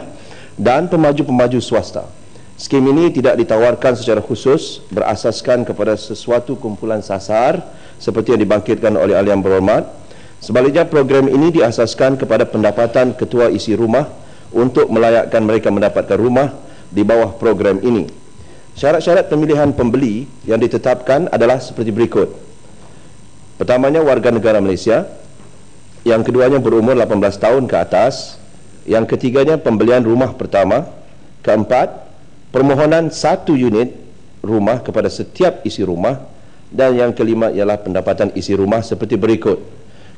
dan pemaju-pemaju swasta. Skim ini tidak ditawarkan secara khusus berasaskan kepada sesuatu kumpulan sasar seperti yang dibangkitkan oleh ahli Yang Berhormat. Sebaliknya, program ini diasaskan kepada pendapatan ketua isi rumah untuk melayakkan mereka mendapatkan rumah di bawah program ini. Syarat-syarat pemilihan pembeli yang ditetapkan adalah seperti berikut. Pertamanya, warga negara Malaysia. Yang keduanya berumur 18 tahun ke atas. Yang ketiganya pembelian rumah pertama. Keempat, permohonan 1 unit rumah kepada setiap isi rumah. Dan yang kelima ialah pendapatan isi rumah seperti berikut.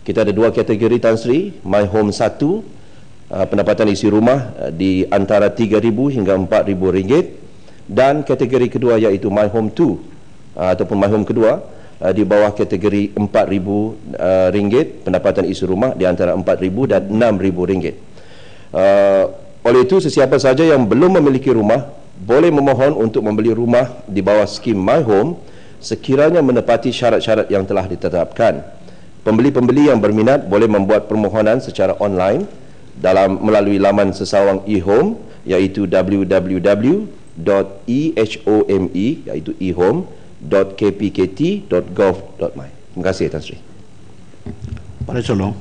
Kita ada 2 kategori Tan Sri. My Home 1, pendapatan isi rumah di antara RM3,000 hingga RM4,000. Dan kategori kedua iaitu My Home 2 ataupun My Home kedua di bawah kategori RM4,000, pendapatan isi rumah di antara RM4,000 dan RM6,000. Oleh itu, sesiapa saja yang belum memiliki rumah boleh memohon untuk membeli rumah di bawah skim My Home sekiranya menepati syarat-syarat yang telah ditetapkan. Pembeli-pembeli yang berminat boleh membuat permohonan secara online melalui laman sesawang e-home iaitu www.ehome iaitu ehome.kpkt.gov.my. Terima kasih Tan Sri. Parit Sulong.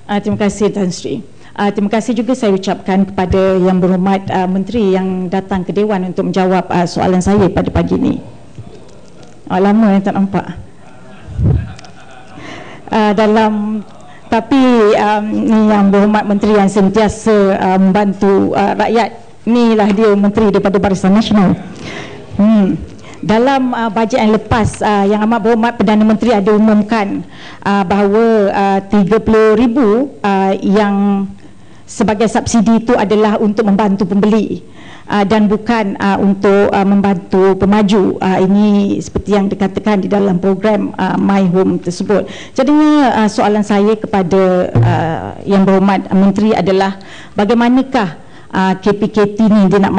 Terima kasih Tan Sri. Terima kasih juga saya ucapkan kepada Yang Berhormat Menteri yang datang ke Dewan untuk menjawab soalan saya pada pagi ini. Lama yang tak nampak. Tapi Yang Berhormat Menteri yang sentiasa membantu rakyat, inilah dia Menteri daripada Barisan Nasional. Dalam bajet yang lepas, Yang Amat Berhormat Perdana Menteri ada umumkan bahawa RM30,000 yang sebagai subsidi itu adalah untuk membantu pembeli dan bukan untuk membantu pemaju. Ini seperti yang dikatakan di dalam program My Home tersebut. Jadinya soalan saya kepada Yang Berhormat Menteri adalah bagaimanakah KPKT ni dia nak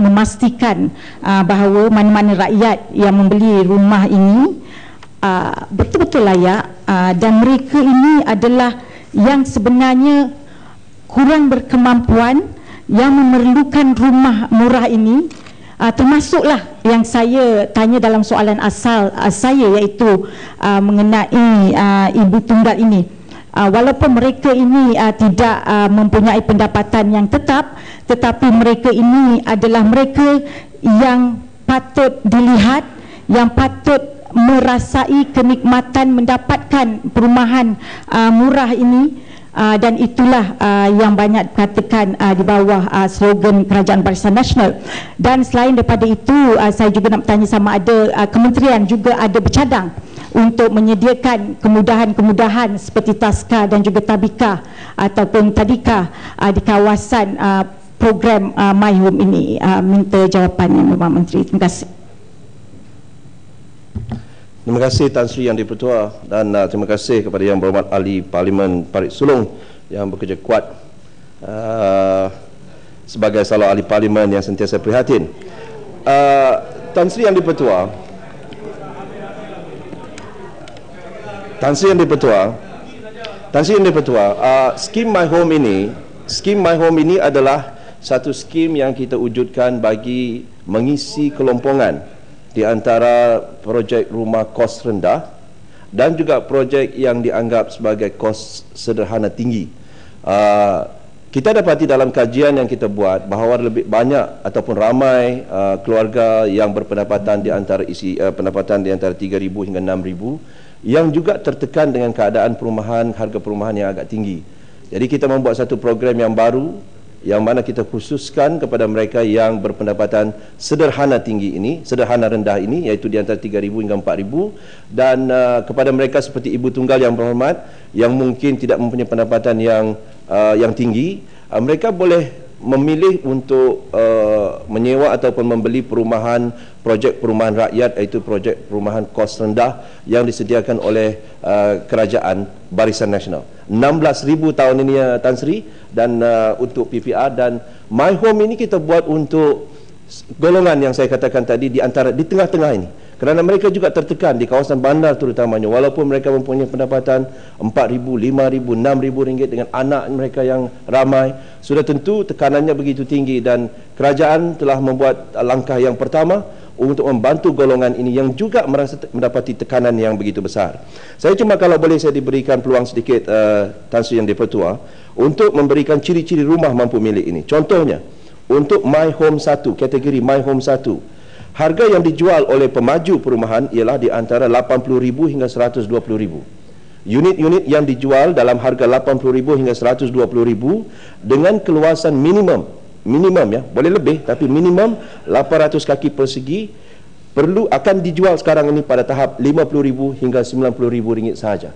memastikan bahawa mana-mana rakyat yang membeli rumah ini betul-betul layak dan mereka ini adalah yang sebenarnya kurang berkemampuan yang memerlukan rumah murah ini, termasuklah yang saya tanya dalam soalan asal saya iaitu mengenai ibu tunggal ini. Walaupun mereka ini tidak mempunyai pendapatan yang tetap, tetapi mereka ini adalah mereka yang patut dilihat, yang patut merasai kenikmatan mendapatkan perumahan murah ini Dan itulah yang banyak dikatakan di bawah slogan Kerajaan Barisan Nasional. Dan selain daripada itu, saya juga nak bertanya sama ada kementerian juga ada bercadang untuk menyediakan kemudahan-kemudahan seperti taska dan juga tabika ataupun tadika di kawasan program My Home ini. Minta jawapan Yang Berhormat Menteri. Terima kasih. Terima kasih Tan Sri Yang Dipertua dan terima kasih kepada Yang Berhormat Ahli Parlimen Parit Sulong yang bekerja kuat sebagai salah ahli parlimen yang sentiasa prihatin. Tan Sri Yang Dipertua, skim My Home ini adalah satu skim yang kita wujudkan bagi mengisi kelompongan di antara projek rumah kos rendah dan juga projek yang dianggap sebagai kos sederhana tinggi. Kita dapati dalam kajian yang kita buat bahawa lebih banyak ataupun ramai keluarga yang berpendapatan di antara pendapatan di antara 3,000 hingga 6,000 yang juga tertekan dengan keadaan perumahan, harga perumahan yang agak tinggi. Jadi kita membuat satu program yang baru yang mana kita khususkan kepada mereka yang berpendapatan sederhana tinggi ini, sederhana rendah ini, iaitu di antara 3,000 hingga 4,000, dan kepada mereka seperti ibu tunggal yang berhormat yang mungkin tidak mempunyai pendapatan yang tinggi, mereka boleh memilih untuk menyewa ataupun membeli perumahan, projek perumahan rakyat, iaitu projek perumahan kos rendah yang disediakan oleh Kerajaan Barisan Nasional. 16,000 tahun ini Tan Sri, dan untuk PPR, dan My Home ini kita buat untuk golongan yang saya katakan tadi di tengah-tengah ini, kerana mereka juga tertekan di kawasan bandar terutamanya, walaupun mereka mempunyai pendapatan 4,000, 5,000, 6,000 ringgit dengan anak mereka yang ramai, sudah tentu tekanannya begitu tinggi, dan kerajaan telah membuat langkah yang pertama untuk membantu golongan ini yang juga mendapati tekanan yang begitu besar. Saya cuma kalau boleh saya diberikan peluang sedikit Tan Sri Yang Dipertua untuk memberikan ciri-ciri rumah mampu milik ini. Contohnya, untuk My Home 1, kategori My Home 1, harga yang dijual oleh pemaju perumahan ialah di antara 80,000 hingga 120,000. Unit-unit yang dijual dalam harga 80,000 hingga 120,000 dengan keluasan minimum ya, boleh lebih tapi minimum 800 kaki persegi, akan dijual sekarang ini pada tahap 50,000 hingga 90,000 ringgit sahaja.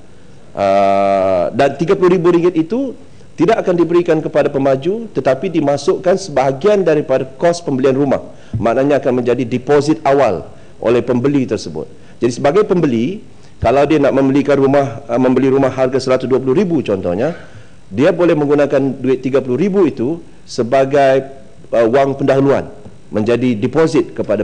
Dan 30,000 ringgit itu tidak akan diberikan kepada pemaju, tetapi dimasukkan sebahagian daripada kos pembelian rumah. Maknanya akan menjadi deposit awal oleh pembeli tersebut. Jadi sebagai pembeli, kalau dia nak membeli rumah harga 120,000 contohnya, dia boleh menggunakan duit 30,000 itu sebagai wang pendahuluan, menjadi deposit kepada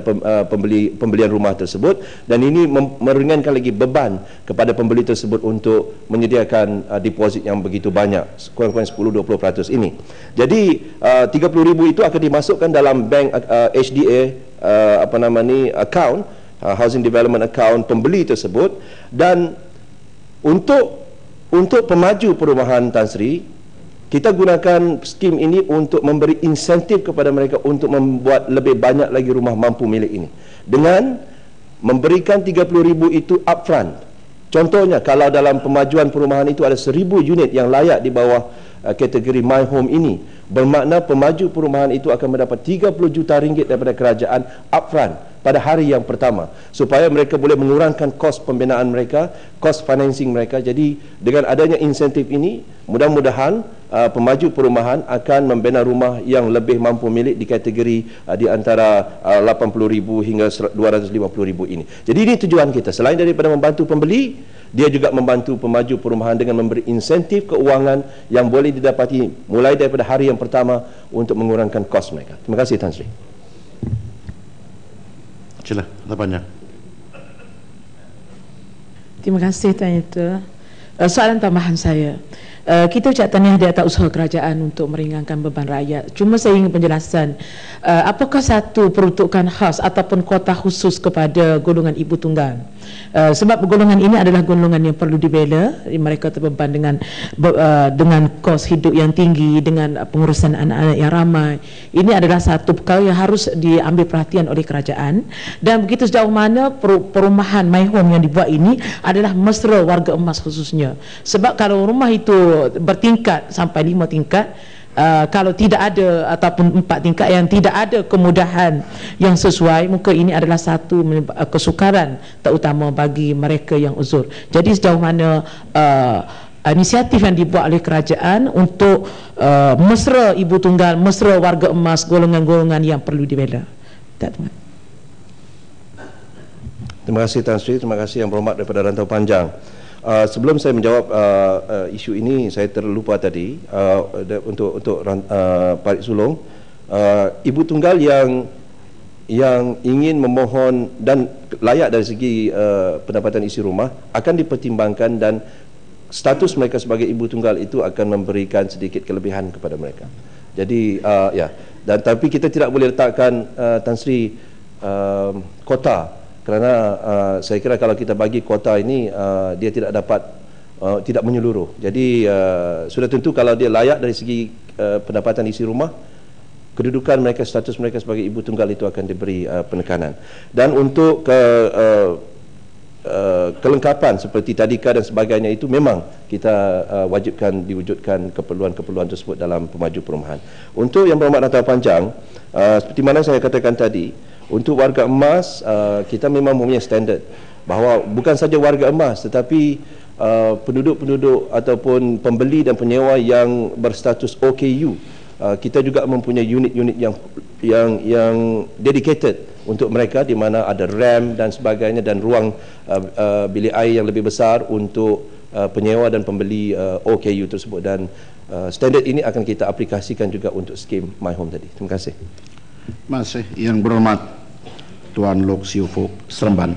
pembelian rumah tersebut, dan ini meringankan lagi beban kepada pembeli tersebut untuk menyediakan deposit yang begitu banyak, kurang-kurang 10-20% ini. Jadi 30,000 itu akan dimasukkan dalam bank HDA account, Housing Development Account pembeli tersebut, dan untuk pemaju perumahan Tan Sri, kita gunakan skim ini untuk memberi insentif kepada mereka untuk membuat lebih banyak lagi rumah mampu milik ini dengan memberikan 30,000 itu upfront. Contohnya, kalau dalam pemajuan perumahan itu ada 1,000 unit yang layak di bawah kategori My Home ini, bermakna pemaju perumahan itu akan mendapat 30 juta ringgit daripada kerajaan upfront pada hari yang pertama, supaya mereka boleh mengurangkan kos pembinaan mereka, kos financing mereka. Jadi dengan adanya insentif ini, mudah-mudahan pemaju perumahan akan membina rumah yang lebih mampu milik di kategori di antara 80,000 hingga 250,000 ini. Jadi ini tujuan kita, selain daripada membantu pembeli, dia juga membantu pemaju perumahan dengan memberi insentif keuangan yang boleh didapati mulai daripada hari yang pertama untuk mengurangkan kos mereka. Terima kasih Tan Sri. Sila, tanya. Terima kasih Tuan Itu. Soalan tambahan saya. Kita ucap tahniah di atas usaha kerajaan untuk meringankan beban rakyat. Cuma saya ingin penjelasan, apakah satu peruntukan khas ataupun kuota khusus kepada golongan ibu tunggal? Sebab golongan ini adalah golongan yang perlu dibela. Mereka terbeban dengan kos hidup yang tinggi, dengan pengurusan anak-anak yang ramai. Ini adalah satu perkara yang harus diambil perhatian oleh kerajaan. Dan begitu sejauh mana perumahan My Home yang dibuat ini adalah mesra warga emas khususnya. Sebab kalau rumah itu bertingkat sampai 5 tingkat, kalau tidak ada ataupun 4 tingkat yang tidak ada kemudahan yang sesuai, maka ini adalah satu kesukaran terutama bagi mereka yang uzur. Jadi sejauh mana inisiatif yang dibuat oleh kerajaan untuk mesra ibu tunggal, mesra warga emas, golongan-golongan yang perlu dibela. Terima kasih Tan Sri, terima kasih Yang Berhormat daripada Rantau Panjang. Sebelum saya menjawab isu ini, saya terlupa tadi untuk Parit Sulong, ibu tunggal yang ingin memohon dan layak dari segi pendapatan isi rumah akan dipertimbangkan, dan status mereka sebagai ibu tunggal itu akan memberikan sedikit kelebihan kepada mereka. Jadi ya, dan tapi kita tidak boleh letakkan Tan Sri kota, kerana saya kira kalau kita bagi kota ini dia tidak dapat tidak menyeluruh. Jadi sudah tentu kalau dia layak dari segi pendapatan isi rumah, kedudukan mereka, status mereka sebagai ibu tunggal itu akan diberi penekanan. Dan untuk kelengkapan seperti tadika dan sebagainya itu memang kita wajibkan diwujudkan keperluan-keperluan tersebut dalam pemaju perumahan. Untuk Yang Berhormat Rantau Panjang, seperti mana saya katakan tadi, untuk warga emas kita memang mempunyai standard bahawa bukan saja warga emas tetapi penduduk-penduduk ataupun pembeli dan penyewa yang berstatus OKU, kita juga mempunyai unit-unit yang dedicated untuk mereka, di mana ada RAM dan sebagainya dan ruang bilik air yang lebih besar untuk penyewa dan pembeli OKU tersebut, dan standard ini akan kita aplikasikan juga untuk skim My Home tadi. Terima kasih. Terima kasih. Yang Berhormat Tuan Lok Siu Fok, Seremban.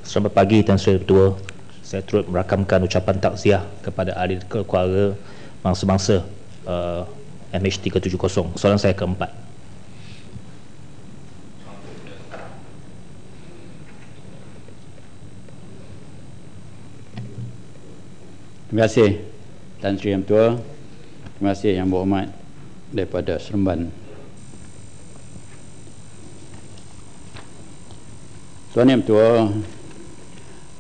Selamat pagi Tan Sri Ketua. Saya turut merakamkan ucapan takziah kepada ahli keluarga bangsa-bangsa MH370. Soalan saya keempat. Terima kasih Tan Sri Yang Tua. Terima kasih Yang Berhormat daripada Seremban. Tuan Yang Tua,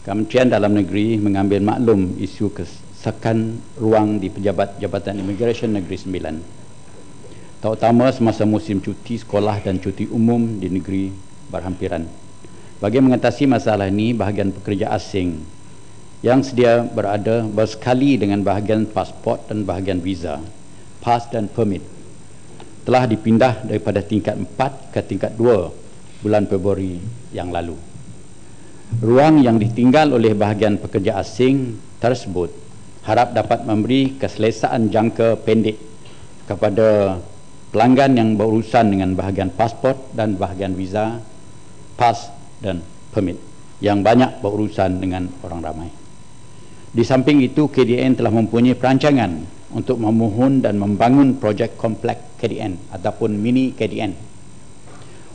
Kementerian Dalam Negeri mengambil maklum isu kesesakan ruang di pejabat Jabatan Imigresen Negeri Sembilan, terutama semasa musim cuti sekolah dan cuti umum di negeri berhampiran. Bagi mengatasi masalah ini, bahagian pekerja asing yang sedia berada bersekali dengan bahagian pasport dan bahagian visa, PAS dan permit, telah dipindah daripada tingkat 4 ke tingkat 2 bulan Februari yang lalu. Ruang yang ditinggal oleh bahagian pekerja asing tersebut harap dapat memberi keselesaan jangka pendek kepada pelanggan yang berurusan dengan bahagian pasport dan bahagian visa, PAS dan permit, yang banyak berurusan dengan orang ramai. Di samping itu, KDN telah mempunyai perancangan untuk memohon dan membangun projek kompleks KDN ataupun mini KDN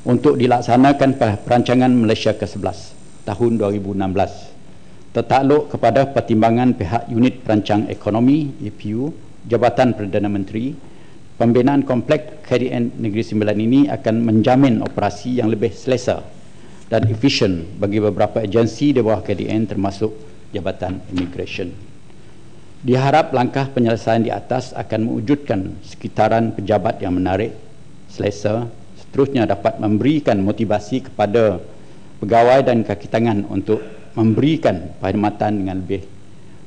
untuk dilaksanakan perancangan Malaysia ke-11 tahun 2016, tertakluk kepada pertimbangan pihak Unit Perancang Ekonomi (EPU) Jabatan Perdana Menteri. Pembinaan kompleks KDN Negeri Sembilan ini akan menjamin operasi yang lebih selesa dan efisien bagi beberapa agensi di bawah KDN termasuk Jabatan Imigresen. Diharap langkah penyelesaian di atas akan mewujudkan sekitaran pejabat yang menarik, selesa, seterusnya dapat memberikan motivasi kepada pegawai dan kaki tangan untuk memberikan perkhidmatan dengan lebih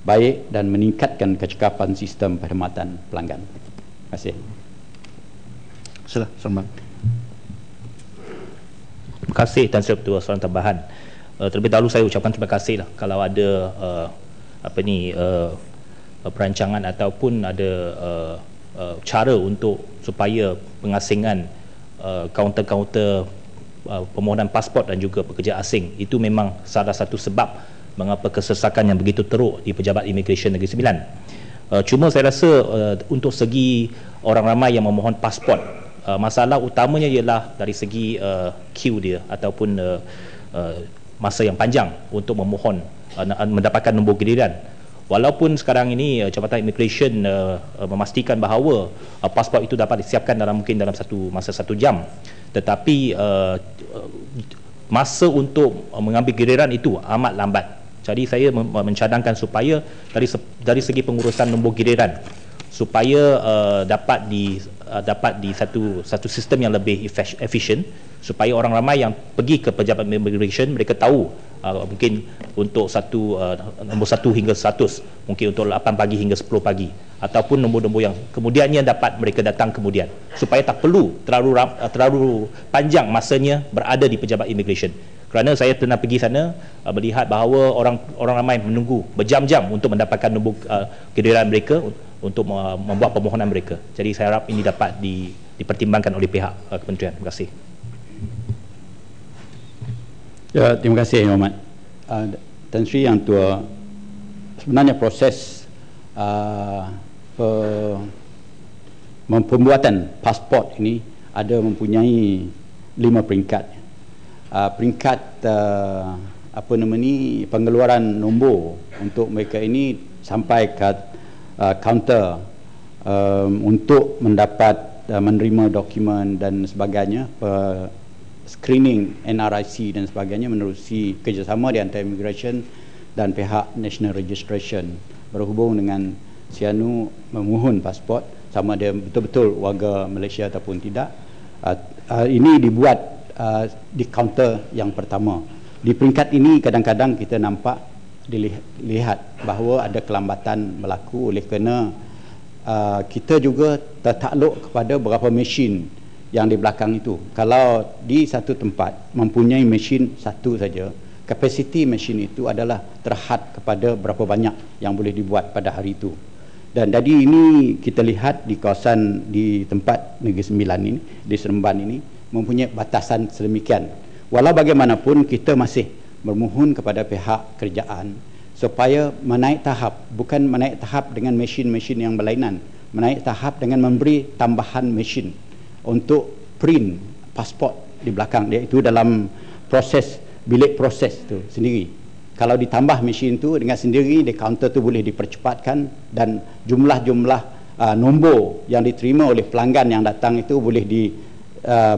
baik dan meningkatkan kecekapan sistem perkhidmatan pelanggan. Terima kasih. Sila, Seremban. Terima kasih Tan Sri Ketua. Soalan tambahan. Terlebih dahulu saya ucapkan terima kasih lah kalau ada perancangan ataupun ada cara untuk supaya pengasingan kaunter-kaunter permohonan pasport dan juga pekerja asing itu memang salah satu sebab mengapa kesesakan yang begitu teruk di pejabat imigresen Negeri Sembilan. Cuma saya rasa untuk segi orang ramai yang memohon pasport, masalah utamanya ialah dari segi queue dia ataupun masa yang panjang untuk memohon mendapatkan nombor giliran. Walaupun sekarang ini Jabatan Immigration memastikan bahawa pasport itu dapat disiapkan mungkin dalam masa 1 jam, tetapi masa untuk mengambil giliran itu amat lambat. Jadi saya mencadangkan supaya dari segi pengurusan nombor giliran supaya dapat di satu sistem yang lebih efisien, supaya orang ramai yang pergi ke pejabat immigration mereka tahu mungkin untuk nombor 1 hingga 100, mungkin untuk 8 pagi hingga 10 pagi, ataupun nombor-nombor yang kemudiannya dapat mereka datang kemudian, supaya tak perlu terlalu panjang masanya berada di pejabat immigration. Kerana saya pernah pergi sana melihat bahawa orang ramai menunggu berjam-jam untuk mendapatkan nombor giliran mereka untuk membuat permohonan mereka. Jadi saya harap ini dapat dipertimbangkan oleh pihak kementerian. Terima kasih. Ya, terima kasih Yang Hormat. Tan Sri Yang Tua, sebenarnya proses pembuatan pasport ini mempunyai 5 peringkat. Peringkat pengeluaran nombor untuk mereka ini sampai ke kaunter untuk mendapat menerima dokumen dan sebagainya, screening NRIC dan sebagainya menerusi kerjasama di antara immigration dan pihak National Registration berhubung dengan Sianu memohon pasport sama dia betul-betul warga Malaysia ataupun tidak. Ini dibuat di kaunter yang pertama. Di peringkat ini kadang-kadang kita nampak dilihat bahawa ada kelambatan berlaku oleh kerana kita juga tertakluk kepada beberapa mesin yang di belakang itu. Kalau di satu tempat mempunyai mesin satu saja, kapasiti mesin itu adalah terhad kepada berapa banyak yang boleh dibuat pada hari itu. Dan jadi ini kita lihat di kawasan di tempat Negeri Sembilan ini, di Seremban ini mempunyai batasan sedemikian. Walau bagaimanapun kita masih bermohon kepada pihak kerajaan supaya menaik tahap, bukan menaik tahap dengan mesin-mesin yang berlainan, menaik tahap dengan memberi tambahan mesin untuk print pasport di belakang dia itu dalam proses bilik proses itu sendiri. Kalau ditambah mesin itu dengan sendiri di kaunter itu boleh dipercepatkan dan jumlah-jumlah nombor yang diterima oleh pelanggan yang datang itu boleh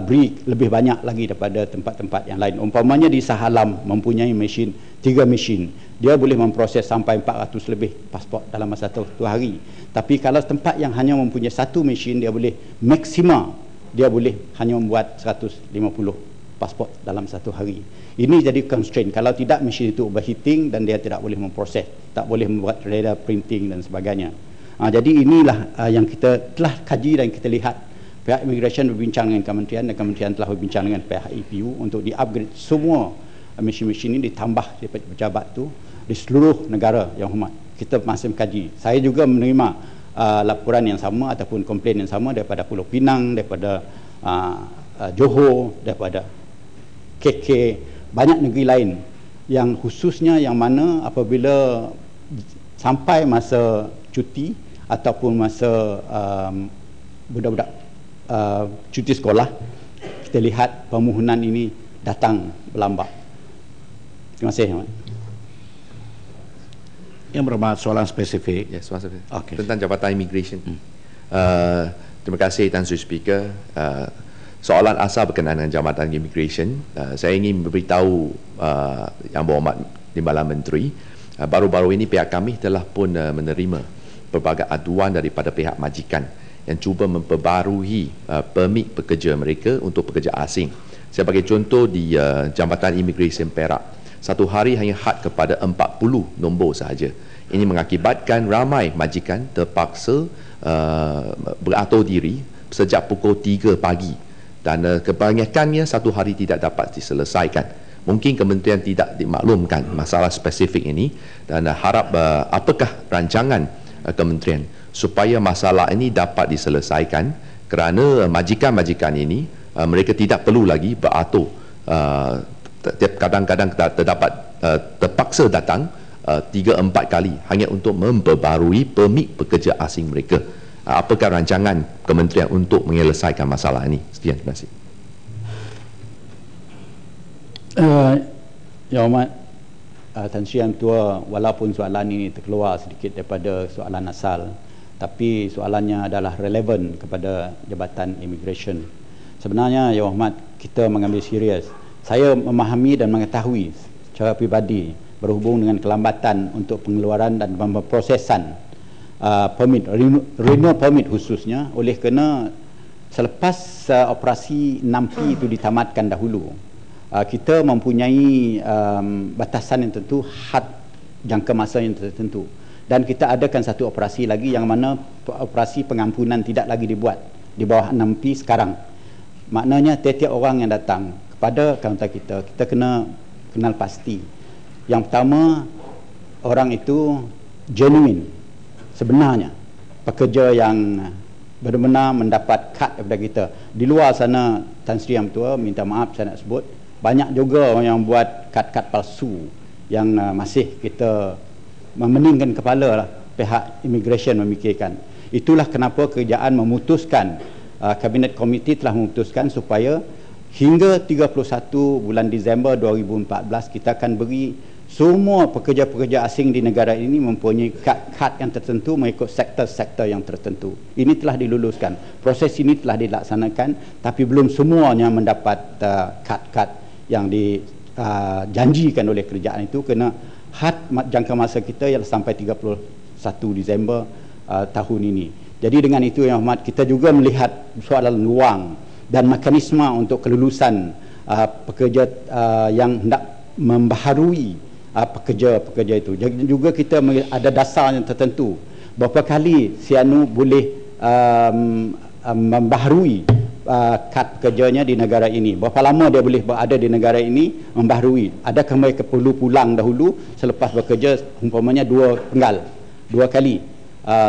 beri lebih banyak lagi daripada tempat-tempat yang lain. Umpamanya di Shah Alam mempunyai mesin 3 mesin, dia boleh memproses sampai 400 lebih pasport dalam masa satu hari. Tapi kalau tempat yang hanya mempunyai 1 mesin, dia boleh maksima dia boleh hanya membuat 150 pasport dalam satu hari. Ini jadi constraint. Kalau tidak, mesin itu overheating dan dia tidak boleh memproses, tak boleh membuat radar printing dan sebagainya. Jadi inilah yang kita telah kaji dan kita lihat. Pihak immigration berbincang dengan kementerian dan kementerian telah berbincang dengan pihak EPU untuk di-upgrade semua mesin-mesin ini, ditambah di pejabat itu di seluruh negara. Yang hormat, kita masih mengkaji. Saya juga menerima laporan yang sama ataupun komplain yang sama daripada Pulau Pinang, daripada Johor, daripada KK, banyak negeri lain yang khususnya yang mana apabila sampai masa cuti ataupun masa budak-budak cuti sekolah, kita lihat permohonan ini datang berlambat. Terima kasih. Yang berhormat, soalan spesifik. Ya, soalan spesifik. Okay. Tentang Jabatan Immigration. Terima kasih Tan Sri Speaker. Soalan asal berkenaan dengan Jabatan Immigration. Saya ingin memberitahu Yang Berhormat Timbalan Menteri, baru-baru ini pihak kami telah pun menerima pelbagai aduan daripada pihak majikan yang cuba memperbarui permit pekerja mereka untuk pekerja asing. Sebagai contoh, di Jambatan Immigration Perak, satu hari hanya had kepada 40 nombor sahaja. Ini mengakibatkan ramai majikan terpaksa beratur diri sejak pukul 3 pagi dan kebanyakannya satu hari tidak dapat diselesaikan. Mungkin kementerian tidak dimaklumkan masalah spesifik ini dan harap apakah rancangan kementerian supaya masalah ini dapat diselesaikan, kerana majikan-majikan ini mereka tidak perlu lagi beratur. Kadang-kadang terpaksa datang 3-4 kali hanya untuk memperbarui permit pekerja asing mereka. Apakah rancangan kementerian untuk menyelesaikan masalah ini? Sekian, terima kasih. Yang Amat Tan Sri Yang Tua, walaupun soalan ini terkeluar sedikit daripada soalan asal, tapi soalannya adalah relevan kepada Jabatan Immigration. Sebenarnya Yang Amat, kita mengambil serius. Saya memahami dan mengetahui secara pribadi berhubung dengan kelambatan untuk pengeluaran dan pemprosesan permit, renewal permit khususnya, oleh kerana selepas operasi 6P itu ditamatkan dahulu, kita mempunyai batasan yang tentu, had jangka masa yang tertentu, dan kita adakan satu operasi lagi yang mana operasi pengampunan tidak lagi dibuat di bawah 6P sekarang. Maknanya tiap-tiap orang yang datang kepada kaunter kita kena kenal pasti. Yang pertama, orang itu genuine, sebenarnya pekerja yang benar-benar mendapat kad daripada kita. Di luar sana, Tan Sri Yang Tua, minta maaf saya nak sebut, banyak juga orang yang buat kad-kad palsu yang masih kita memeningkan kepala lah, pihak immigration memikirkan. Itulah kenapa kerajaan memutuskan, Kabinet Komiti telah memutuskan supaya hingga 31 bulan Disember 2014 kita akan beri semua pekerja-pekerja asing di negara ini mempunyai kad-kad yang tertentu mengikut sektor-sektor yang tertentu. Ini telah diluluskan. Proses ini telah dilaksanakan, tapi belum semuanya mendapat kad-kad yang dijanjikan oleh kerajaan itu, kerana had jangka masa kita ialah sampai 31 Disember tahun ini. Jadi dengan itu Yang Hormat, kita juga melihat soalan ruang dan mekanisme untuk kelulusan pekerja yang hendak membaharui pekerja-pekerja itu. Juga kita ada dasar yang tertentu. Berapa kali Sianu boleh membaharui kad pekerjanya di negara ini, berapa lama dia boleh berada di negara ini membaharui. Adakah mereka perlu pulang dahulu selepas bekerja umpamanya dua kali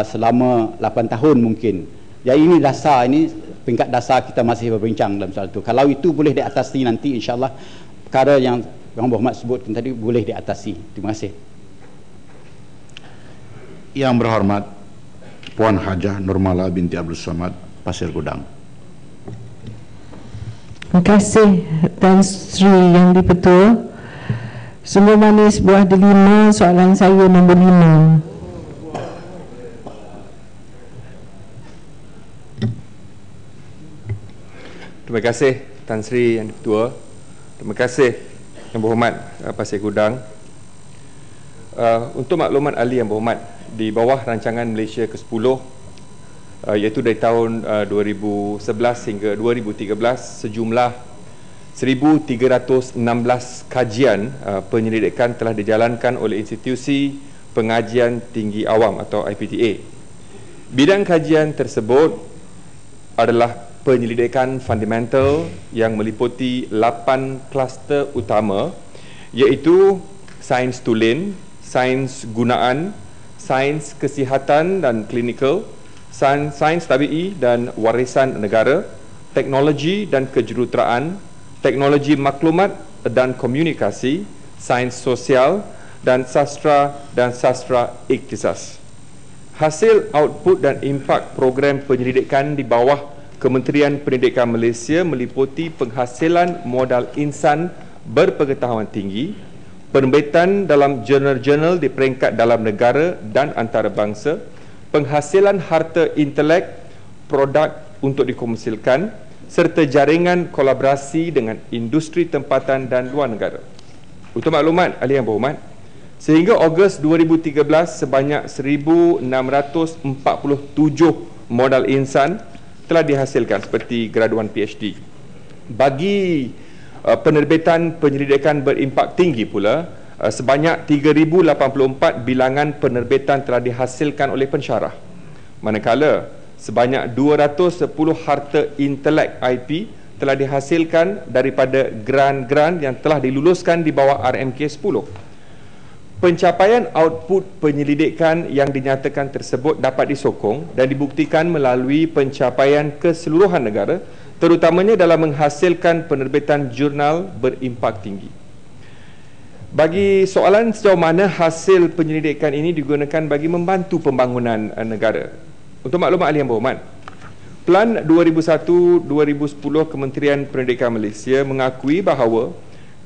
selama 8 tahun mungkin. Jadi ini dasar, ini peringkat dasar kita masih berbincang dalam soal itu. Kalau itu boleh diatasi nanti, insyaAllah perkara yang Yang Berhormat sebutkan tadi boleh diatasi. Terima kasih. Yang Berhormat Puan Hajah Nurmala binti Abdul Samad, Pasir Gudang. Terima kasih Tan Sri Yang Dipertua. Sungguh manis buah delima. Soalan saya nombor 5. Terima kasih Tan Sri Yang Dipertua. Terima kasih Yang Berhormat Pasir Gudang. Untuk makluman ahli Yang Berhormat, di bawah rancangan Malaysia ke-10, iaitu dari tahun 2011 hingga 2013, sejumlah 1,316 kajian penyelidikan telah dijalankan oleh institusi pengajian tinggi awam atau IPTA. Bidang kajian tersebut adalah penyelidikan fundamental yang meliputi 8 kluster utama, iaitu sains tulen, sains gunaan, sains kesihatan dan klinikal, sains tabi'i dan warisan negara, teknologi dan kejuruteraan, teknologi maklumat dan komunikasi, sains sosial dan sastra iktisas. Hasil, output dan impak program penyelidikan di bawah Kementerian Pendidikan Malaysia meliputi penghasilan modal insan berpengetahuan tinggi, penerbitan dalam jurnal-jurnal di peringkat dalam negara dan antarabangsa, penghasilan harta intelek, produk untuk dikomersilkan, serta jaringan kolaborasi dengan industri tempatan dan luar negara. Untuk maklumat ahli Yang Berhormat, sehingga Ogos 2013 sebanyak 1,647 modal insan telah dihasilkan seperti graduan PhD. Bagi penerbitan penyelidikan berimpak tinggi pula, sebanyak 3,084 bilangan penerbitan telah dihasilkan oleh pensyarah, manakala sebanyak 210 harta intelek IP telah dihasilkan daripada grant-grant yang telah diluluskan di bawah RMK 10. Pencapaian output penyelidikan yang dinyatakan tersebut dapat disokong dan dibuktikan melalui pencapaian keseluruhan negara, terutamanya dalam menghasilkan penerbitan jurnal berimpak tinggi. Bagi soalan sejauh mana hasil penyelidikan ini digunakan bagi membantu pembangunan negara, untuk maklumat ahli Yang Berhormat, Plan 2001-2010 Kementerian Pendidikan Malaysia mengakui bahawa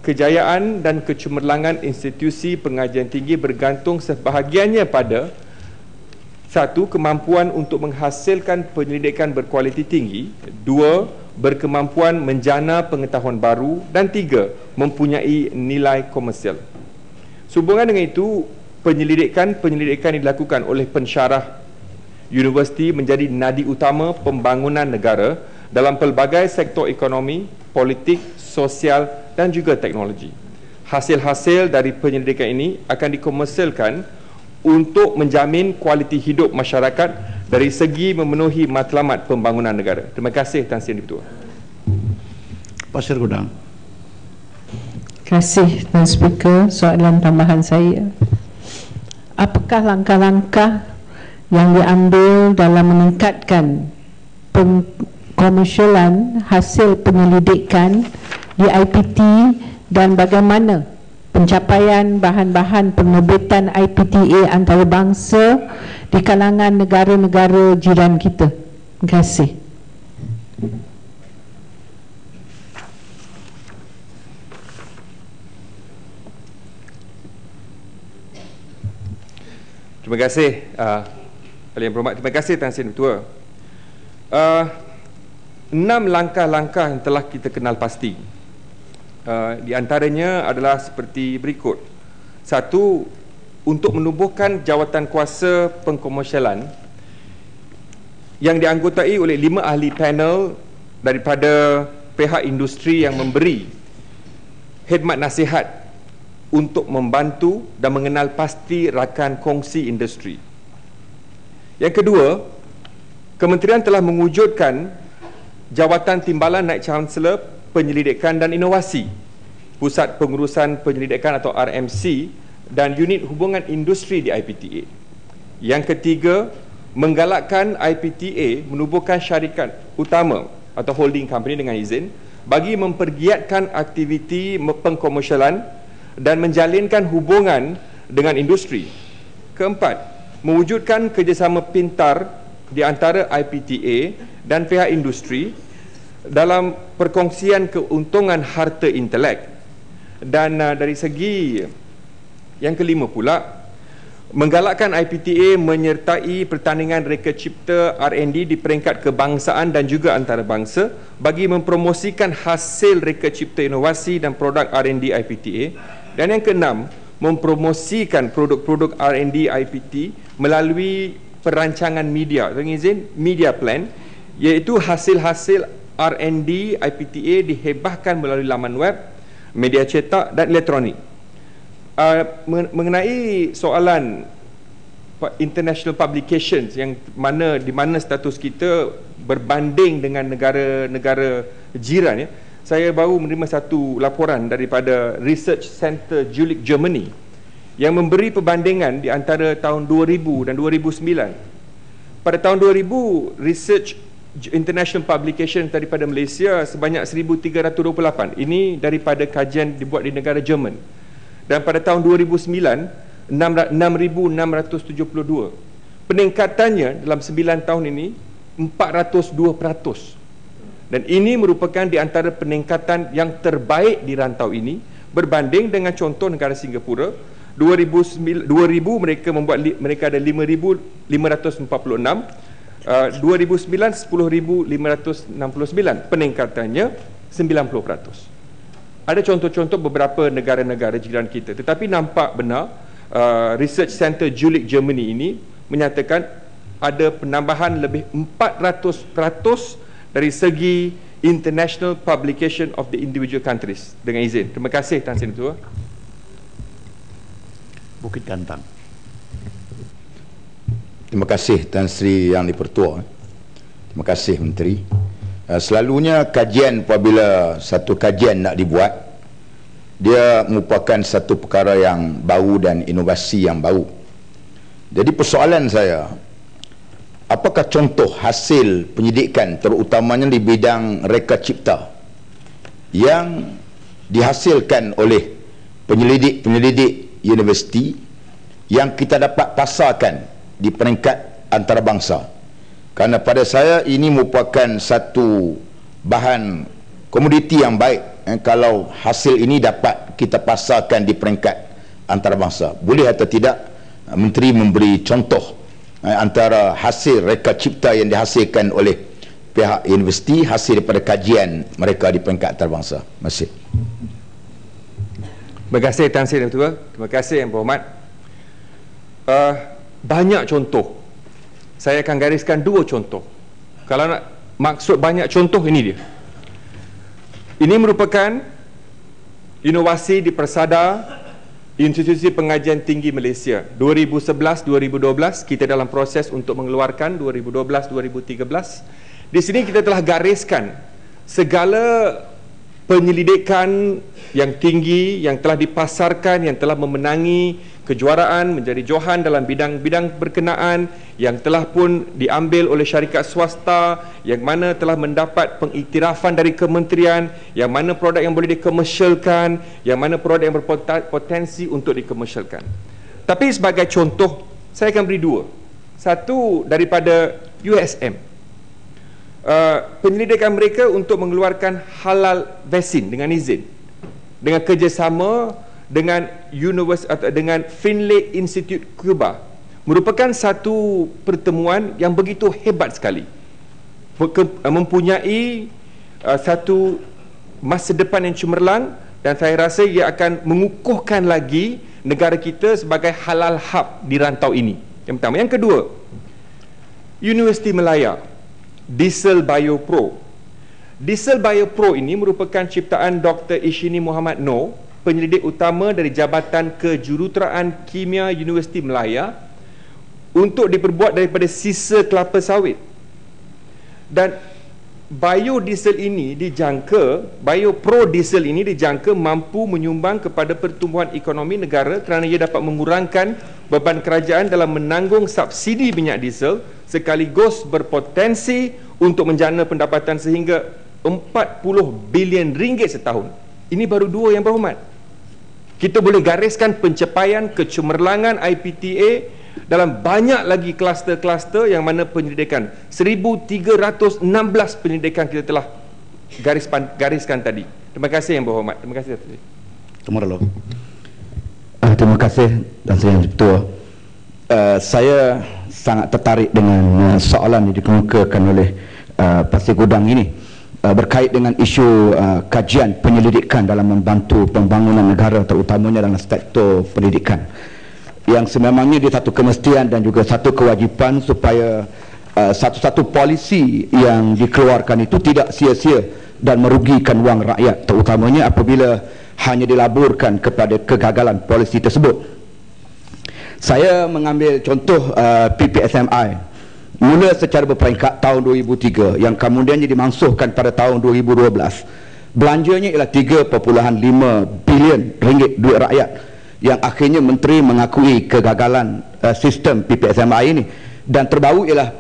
kejayaan dan kecemerlangan institusi pengajian tinggi bergantung sebahagiannya pada satu, kemampuan untuk menghasilkan penyelidikan berkualiti tinggi, dua, berkemampuan menjana pengetahuan baru, dan tiga, mempunyai nilai komersial. Sehubungan dengan itu, penyelidikan yang dilakukan oleh pensyarah universiti menjadi nadi utama pembangunan negara dalam pelbagai sektor ekonomi, politik, sosial dan juga teknologi. Hasil-hasil dari penyelidikan ini akan dikomersialkan untuk menjamin kualiti hidup masyarakat dari segi memenuhi matlamat pembangunan negara. Terima kasih Tan Sri Yang di-Pertua. Pasir Gudang. Terima kasih Tuan Speaker. Soalan tambahan saya, apakah langkah-langkah yang diambil dalam meningkatkan pengkomersialan hasil penyelidikan di IPT dan bagaimana pencapaian bahan-bahan penerbitan IPTA antarabangsa di kalangan negara-negara jiran kita? Terima kasih. Terima kasih Yang Berhormat. Terima kasih Tan Sri Yang di-Pertua. 6 langkah-langkah yang telah kita kenal pasti. Di antaranya adalah seperti berikut. Satu, untuk menubuhkan jawatan kuasa pengkomersialan yang dianggotai oleh 5 ahli panel daripada pihak industri yang memberi khidmat nasihat untuk membantu dan mengenal pasti rakan kongsi industri. Yang kedua, Kementerian telah mewujudkan Jawatan Timbalan Naib Chancellor Penyelidikan dan Inovasi, Pusat Pengurusan Penyelidikan atau RMC dan Unit Hubungan Industri di IPTA. Yang ketiga, menggalakkan IPTA menubuhkan syarikat utama atau holding company dengan izin bagi mempergiatkan aktiviti pengkomersialan dan menjalinkan hubungan dengan industri. Keempat, mewujudkan kerjasama pintar di antara IPTA dan pihak industri dalam perkongsian keuntungan harta intelek. Dan dari segi yang kelima pula, menggalakkan IPTA menyertai pertandingan reka cipta R&D di peringkat kebangsaan dan juga antarabangsa bagi mempromosikan hasil reka cipta inovasi dan produk R&D IPTA. Dan yang keenam, mempromosikan produk-produk R&D IPT melalui perancangan media, dengan izin media plan, iaitu hasil-hasil R&D IPTA dihebahkan melalui laman web, media cetak dan elektronik. Mengenai soalan international publications yang di mana status kita berbanding dengan negara-negara jiran, ya, saya baru menerima satu laporan daripada Research Center Jülich Germany yang memberi perbandingan di antara tahun 2000 dan 2009. Pada tahun 2000, Research International Publication daripada Malaysia sebanyak 1,328. Ini daripada kajian dibuat di negara Jerman. Dan pada tahun 2009, 6,672. Peningkatannya dalam 9 tahun ini 402%. Dan ini merupakan di antara peningkatan yang terbaik di rantau ini berbanding dengan contoh negara Singapura. 2000 mereka ada 5,546, 2009 10,569, peningkatannya 90%. Ada contoh-contoh beberapa negara-negara jiran kita, tetapi nampak benar Research Center Jülich Germany ini menyatakan ada penambahan lebih 400% dari segi international publication of the individual countries. Dengan izin. Terima kasih Tan Sri Yang. Bukit Kantang. Terima kasih Tan Sri Yang di-Pertua. Terima kasih Menteri. Selalunya kajian, apabila satu kajian nak dibuat, dia merupakan satu perkara yang baru dan inovasi yang baru. Jadi persoalan saya, apakah contoh hasil penyidikan terutamanya di bidang reka cipta yang dihasilkan oleh penyelidik-penyelidik universiti yang kita dapat pasarkan di peringkat antarabangsa? Kerana pada saya ini merupakan satu bahan komoditi yang baik kalau hasil ini dapat kita pasarkan di peringkat antarabangsa. Boleh atau tidak Menteri memberi contoh antara hasil reka cipta yang dihasilkan oleh pihak universiti hasil daripada kajian mereka di peringkat antarabangsa. Terima kasih. Terima kasih Tan Sri yang Ketua. Terima kasih Yang Berhormat. Banyak contoh. Saya akan gariskan 2 contoh. Kalau nak maksud banyak contoh, ini dia. Ini merupakan inovasi di Persada Institusi Pengajian Tinggi Malaysia 2011-2012. Kita dalam proses untuk mengeluarkan 2012-2013. Di sini kita telah gariskan segala penyelidikan yang tinggi yang telah dipasarkan, yang telah memenangi kejuaraan menjadi johan dalam bidang-bidang berkenaan, yang telah pun diambil oleh syarikat swasta, yang mana telah mendapat pengiktirafan dari kementerian, yang mana produk yang boleh dikomersialkan, yang mana produk yang berpotensi untuk dikomersialkan. Tapi sebagai contoh, saya akan beri 2. Satu daripada USM. Penyelidikan mereka untuk mengeluarkan halal vaksin dengan izin, dengan kerjasama dengan dengan Finlay Institute Cuba, merupakan satu pertemuan yang begitu hebat sekali, mempunyai satu masa depan yang cemerlang, dan saya rasa ia akan mengukuhkan lagi negara kita sebagai halal hub di rantau ini. Yang pertama. Yang kedua, Universiti Melaya, Diesel Bio Pro. Diesel Bio Pro ini merupakan ciptaan Dr. Ishini Muhammad Noor, penyelidik utama dari Jabatan Kejuruteraan Kimia Universiti Melaya, untuk diperbuat daripada sisa kelapa sawit. Dan biodiesel ini dijangka, biopro-diesel ini dijangka mampu menyumbang kepada pertumbuhan ekonomi negara kerana ia dapat mengurangkan beban kerajaan dalam menanggung subsidi minyak diesel, sekaligus berpotensi untuk menjana pendapatan sehingga 40 bilion ringgit setahun. Ini baru 2 Yang Berhormat. Kita boleh gariskan pencapaian kecemerlangan IPTA dalam banyak lagi kluster-kluster yang mana penyelidikan 1316 penyelidikan kita telah gariskan tadi. Terima kasih Yang Berhormat. Terima kasih. Terima kasih Tan Sri Yang Ketua. Saya sangat tertarik dengan soalan yang dikemukakan oleh Pasir Gudang ini berkait dengan isu kajian penyelidikan dalam membantu pembangunan negara, terutamanya dalam sektor pendidikan, yang sememangnya dia satu kemestian dan juga satu kewajipan supaya satu-satu polisi yang dikeluarkan itu tidak sia-sia dan merugikan wang rakyat, terutamanya apabila hanya dilaburkan kepada kegagalan polisi tersebut. Saya mengambil contoh PPSMI mula secara berperingkat tahun 2003 yang kemudiannya dimansuhkan pada tahun 2012. Belanjanya ialah 3.5 bilion ringgit duit rakyat, yang akhirnya Menteri mengakui kegagalan sistem PPSMI ini, dan terbaru ialah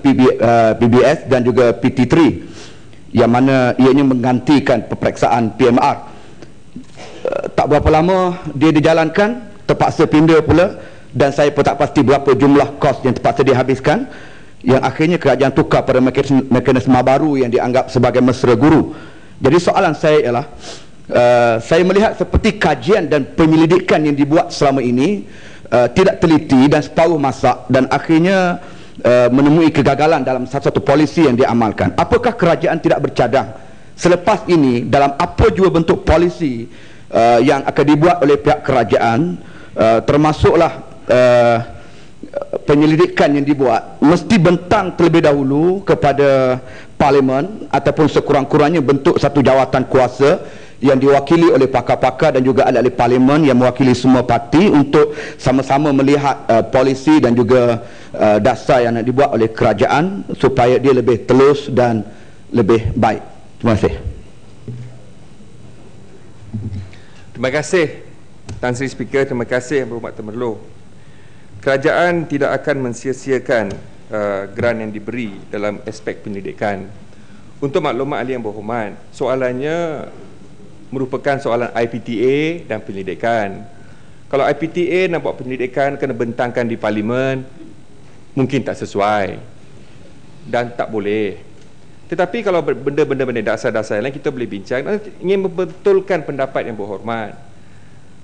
PBS dan juga PT3 yang mana ianya menggantikan peperiksaan PMR. Tak berapa lama dia dijalankan, terpaksa pindah pula, dan saya pun tak pasti berapa jumlah kos yang terpaksa dihabiskan, yang akhirnya kerajaan tukar pada mekanisme baru yang dianggap sebagai mesra guru. Jadi soalan saya ialah, saya melihat seperti kajian dan penyelidikan yang dibuat selama ini tidak teliti dan separuh masak, dan akhirnya menemui kegagalan dalam satu-satu polisi yang diamalkan. Apakah kerajaan tidak bercadang selepas ini dalam apa jua bentuk polisi yang akan dibuat oleh pihak kerajaan, termasuklah penyelidikan yang dibuat, mesti bentang terlebih dahulu kepada Parlimen ataupun sekurang-kurangnya bentuk satu jawatan kuasa yang diwakili oleh pakar-pakar dan juga ahli-ahli Parlimen yang mewakili semua parti untuk sama-sama melihat polisi dan juga dasar yang nak dibuat oleh kerajaan supaya dia lebih telus dan lebih baik. Terima kasih. Terima kasih Tan Sri Speaker. Terima kasih Yang Berhormat Temerloh. Kerajaan tidak akan mensia-siakan grant yang diberi dalam aspek pendidikan. Untuk maklumat ahli Yang Berhormat, soalannya merupakan soalan IPTA dan pendidikan. Kalau IPTA nak buat pendidikan kena bentangkan di Parlimen, mungkin tak sesuai dan tak boleh. Tetapi kalau benda-benda dasar-dasar lain kita boleh bincang dan ingin membetulkan pendapat yang berhormat.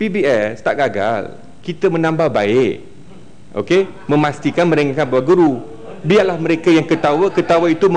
PBS tak gagal, kita menambah baik. Okey, memastikan meringankan beban guru. Biarlah mereka yang ketawa itu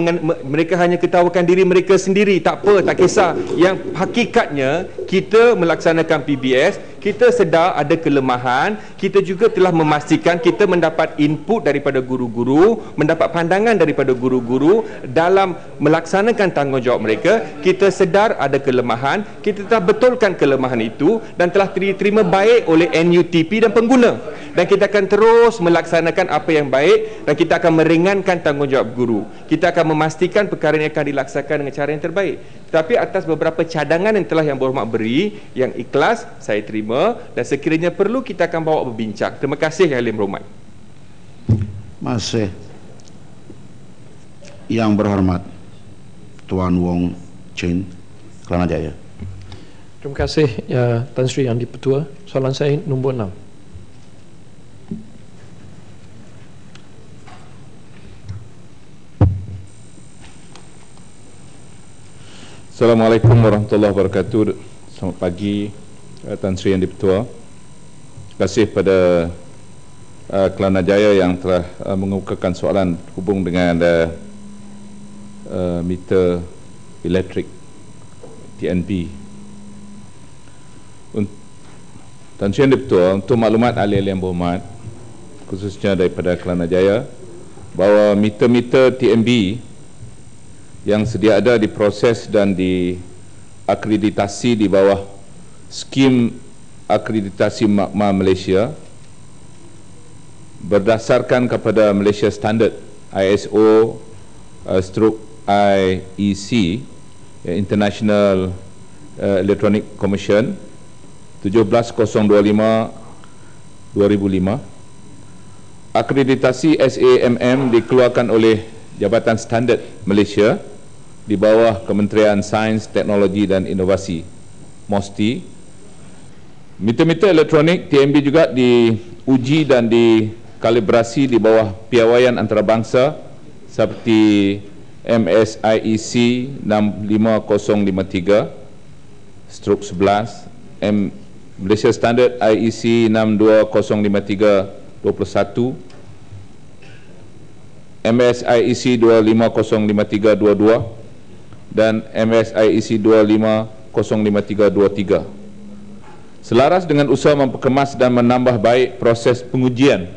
mereka hanya ketawakan diri mereka sendiri, tak apa, tak kisah. Yang hakikatnya kita melaksanakan PBS, kita sedar ada kelemahan, kita juga telah memastikan kita mendapat input daripada guru-guru, mendapat pandangan daripada guru-guru dalam melaksanakan tanggungjawab mereka. Kita sedar ada kelemahan, kita telah betulkan kelemahan itu dan telah diterima baik oleh NUTP dan pengguna. Dan kita akan terus melaksanakan apa yang baik dan kita akan meringankan tanggungjawab guru. Kita akan memastikan perkara ini akan dilaksanakan dengan cara yang terbaik. Tapi atas beberapa cadangan yang telah Yang Berhormat beri, yang ikhlas saya terima dan sekiranya perlu kita akan bawa berbincang. Terima kasih Yang Berhormat. Masih Yang Berhormat Tuan Wong Chin, Kelana Jaya. Terima kasih Tan Sri Yang Di-Pertua. Soalan saya nombor 6. Assalamualaikum warahmatullahi wabarakatuh. Selamat pagi Tan Sri Yang Di-Pertua. Terima kasih pada Kelana Jaya yang telah mengemukakan soalan hubung dengan meter elektrik TNB. Tan Sri Yang Di-Pertua, untuk maklumat ahli-ahli yang berhormat, khususnya daripada Kelana Jaya, bahawa meter-meter TNB yang sedia ada diproses dan diakreditasi di bawah skim akreditasi makmal Malaysia berdasarkan kepada Malaysia Standard ISO IEC, International Electronic Commission 17025/2005. Akreditasi SAMM dikeluarkan oleh Jabatan Standard Malaysia di bawah Kementerian Sains, Teknologi dan Inovasi MOSTI. Meter-meter elektronik TNB juga diuji dan dikalibrasi di bawah piawaian antarabangsa seperti MSIEC 65053/11, Malaysia Standard IEC 62053/21, MSIEC 25053/22 dan MSIEC 25053/23. Selaras dengan usaha memperkemas dan menambah baik proses pengujian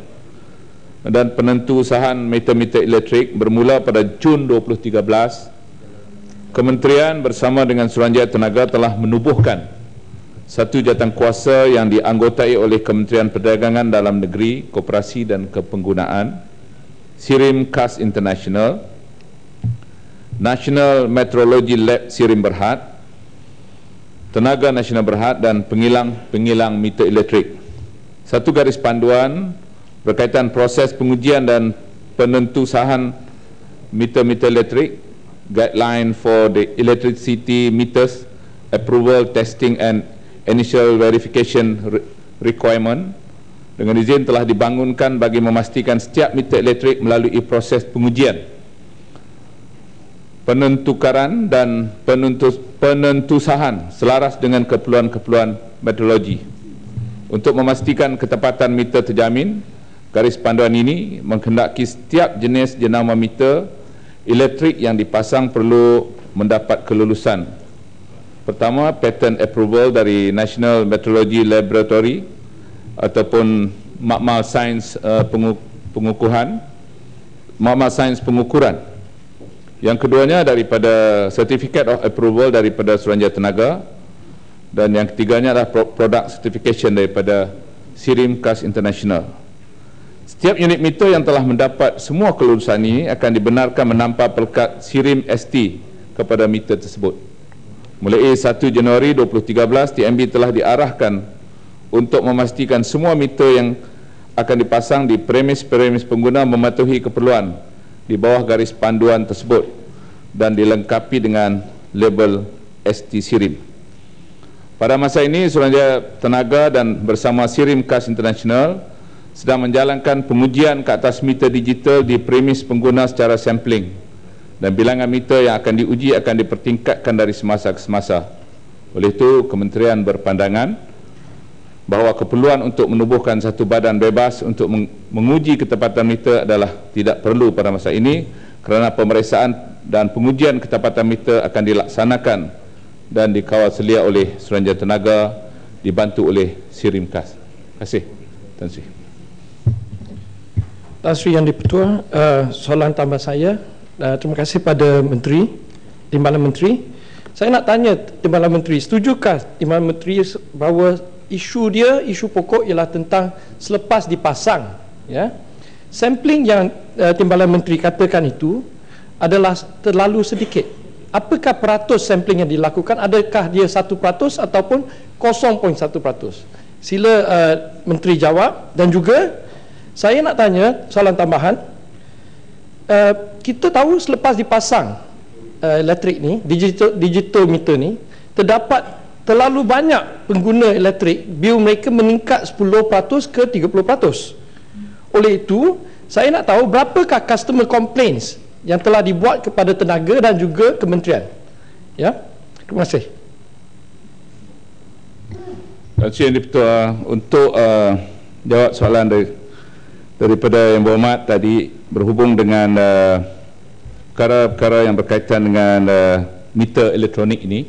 dan penentuusahaan meter-meter elektrik bermula pada Jun 2013, Kementerian bersama dengan Suruhanjaya Tenaga telah menubuhkan satu jawatankuasa yang dianggotai oleh Kementerian Perdagangan Dalam Negeri, Koperasi dan Kepenggunaan, Sirim Kas International, National Meteorology Lab Sirim Berhad, Tenaga Nasional Berhad dan pengilang meter elektrik. Satu garis panduan berkaitan proses pengujian dan penentuusahaan meter-meter elektrik, Guideline for the Electricity Meters Approval, Testing and Initial Verification Requirement, dengan izin telah dibangunkan bagi memastikan setiap meter elektrik melalui proses pengujian, penentukaran dan penentuusahaan selaras dengan keperluan-keperluan meteorologi. Untuk memastikan ketepatan meter terjamin, garis panduan ini menghendaki setiap jenis jenama meter elektrik yang dipasang perlu mendapat kelulusan. Pertama, patent approval dari National Meteorology Laboratory ataupun makmal sains pengukuran. Yang keduanya daripada Certificate of Approval daripada Suruhanjaya Tenaga, dan yang ketiganya adalah Product Certification daripada Sirim Kas International. Setiap unit meter yang telah mendapat semua kelulusan ini akan dibenarkan menampar pelekat Sirim ST kepada meter tersebut. Mulai 1 Januari 2013, TNB telah diarahkan untuk memastikan semua meter yang akan dipasang di premis-premis pengguna mematuhi keperluan di bawah garis panduan tersebut dan dilengkapi dengan label ST Sirim. Pada masa ini, Suruhanjaya Tenaga dan bersama Sirim Kas International sedang menjalankan pengujian ke atas meter digital di premis pengguna secara sampling dan bilangan meter yang akan diuji akan dipertingkatkan dari semasa ke semasa. Oleh itu, Kementerian berpandangan bahawa keperluan untuk menubuhkan satu badan bebas untuk menguji ketepatan meter adalah tidak perlu pada masa ini kerana pemeriksaan dan pengujian ketepatan meter akan dilaksanakan dan dikawal selia oleh Suruhanjaya Tenaga dibantu oleh Sirimkas. Terima kasih, Tan Sri. Tan Sri Yang di-Pertua, soalan tambah saya. Terima kasih pada Menteri, Timbalan Menteri. Saya nak tanya Timbalan Menteri, setujukah Timbalan Menteri bahawa isu pokok ialah tentang selepas dipasang, ya? Sampling yang Timbalan Menteri katakan itu adalah terlalu sedikit. Apakah peratus sampling yang dilakukan? Adakah dia 1% ataupun 0.1%? Sila Menteri jawab. Dan juga saya nak tanya soalan tambahan. Kita tahu selepas dipasang elektrik ni, digital meter ni, terdapat terlalu banyak pengguna elektrik, bil mereka meningkat 10% ke 30%. Oleh itu, saya nak tahu berapakah customer complaints yang telah dibuat kepada tenaga dan juga kementerian. Ya, terima kasih. Terima kasih Yang di-Pertua. Untuk jawab soalan daripada Yang Berhormat tadi berhubung dengan perkara-perkara yang berkaitan dengan meter elektronik ini,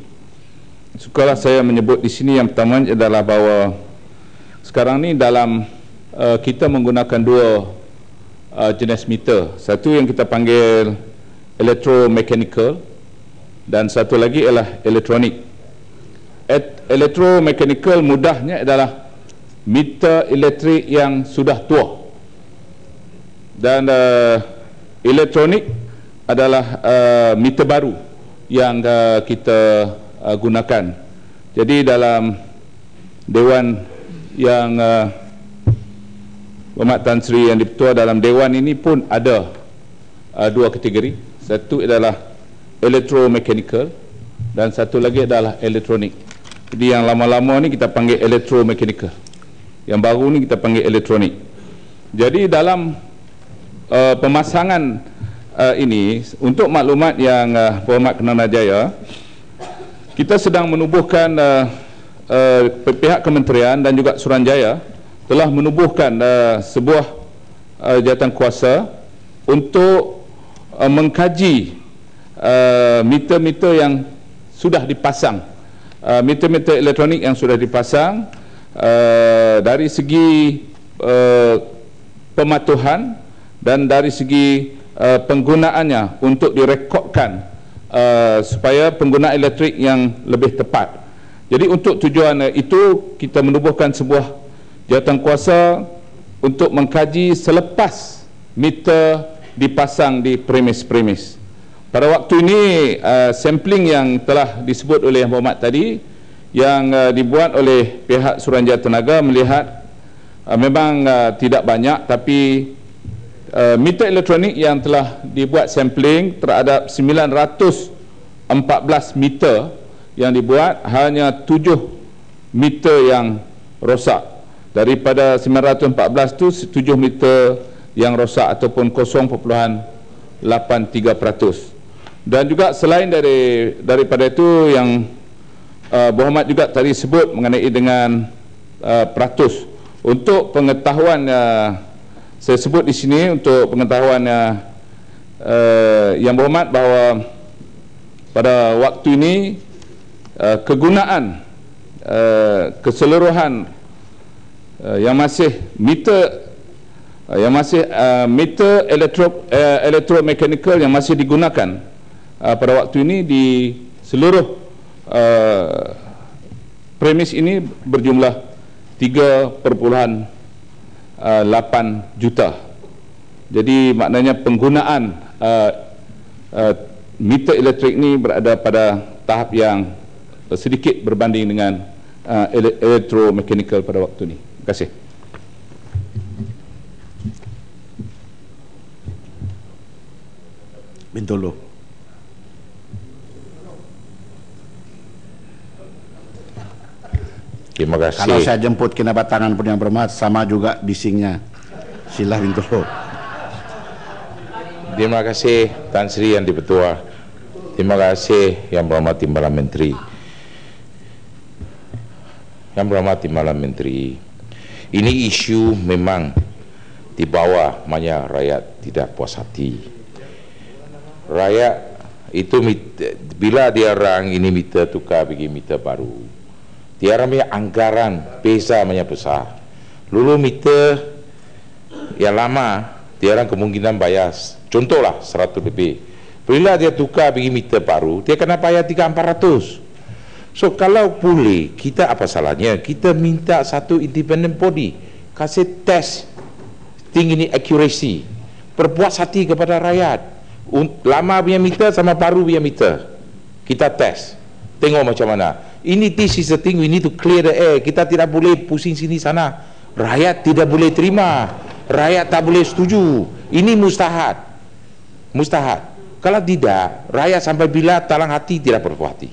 sukalah saya menyebut di sini yang pertama adalah bahawa sekarang ni dalam kita menggunakan dua jenis meter. Satu yang kita panggil electromechanical dan satu lagi ialah elektronik. Electromechanical mudahnya adalah meter elektrik yang sudah tua, dan elektronik adalah meter baru yang kita gunakan. Jadi dalam Dewan yang Berhormat Tan Sri Yang di-Pertua, dalam Dewan ini pun ada dua kategori. Satu adalah electromechanical dan satu lagi adalah elektronik. Jadi yang lama-lama ni kita panggil electromechanical, yang baru ni kita panggil elektronik. Jadi dalam pemasangan ini, untuk maklumat yang Berhormat Kenaranjaya, kita sedang menubuhkan pihak kementerian dan juga Suruhanjaya telah menubuhkan sebuah jawatan kuasa untuk mengkaji meter-meter yang sudah dipasang, meter-meter elektronik yang sudah dipasang dari segi pematuhan dan dari segi penggunaannya untuk direkodkan supaya penggunaan elektrik yang lebih tepat. Jadi untuk tujuan itu kita menubuhkan sebuah jawatan kuasa untuk mengkaji selepas meter dipasang di premis-premis. Pada waktu ini sampling yang telah disebut oleh Yang Berhormat tadi yang dibuat oleh pihak Suruhanjaya Tenaga melihat memang tidak banyak, tapi meter elektronik yang telah dibuat sampling terhadap 914 meter yang dibuat, hanya 7 meter yang rosak. Daripada 914 itu 7 meter yang rosak ataupun 0.83%. Dan juga selain daripada itu, yang Berhormat juga tadi sebut mengenai dengan peratus. Untuk pengetahuan saya sebut di sini untuk pengetahuan Yang Berhormat bahawa pada waktu ini kegunaan keseluruhan yang masih meter elektromechanical yang masih digunakan pada waktu ini di seluruh premis ini berjumlah 3.8 juta. Jadi maknanya penggunaan meter elektrik ini berada pada tahap yang sedikit berbanding dengan elektromechanical pada waktu ini. Terima kasih. Bintulu. Terima kasih. Kalau saya jemput kenabatangan pun Yang Berhormat, sama juga bisingnya. Sila Bintulu. Terima kasih Tan Sri Yang di-Pertua. Terima kasih Yang Berhormat Timbalan Menteri. Yang Berhormat Timbalan Menteri, ini isu memang di bawah banyak rakyat tidak puas hati. Rakyat itu bila dia orang ini meter tukar pergi meter baru, dia orang punya anggaran beza banyak besar. Lalu meter yang lama dia orang kemungkinan bayar contohlah 100 lebih. Bila dia tukar pergi meter baru, dia kena bayar 300-400. So kalau boleh, kita apa salahnya kita minta satu independent body kasih test tinggi ni accuracy, berpuas hati kepada rakyat. Lama punya meter sama baru punya meter kita test, tengok macam mana. Ini this is the thing we need to clear the air. Kita tidak boleh pusing sini sana. Rakyat tidak boleh terima, rakyat tak boleh setuju. Ini mustahil. Kalau tidak, rakyat sampai bila talang hati tidak berpuas hati.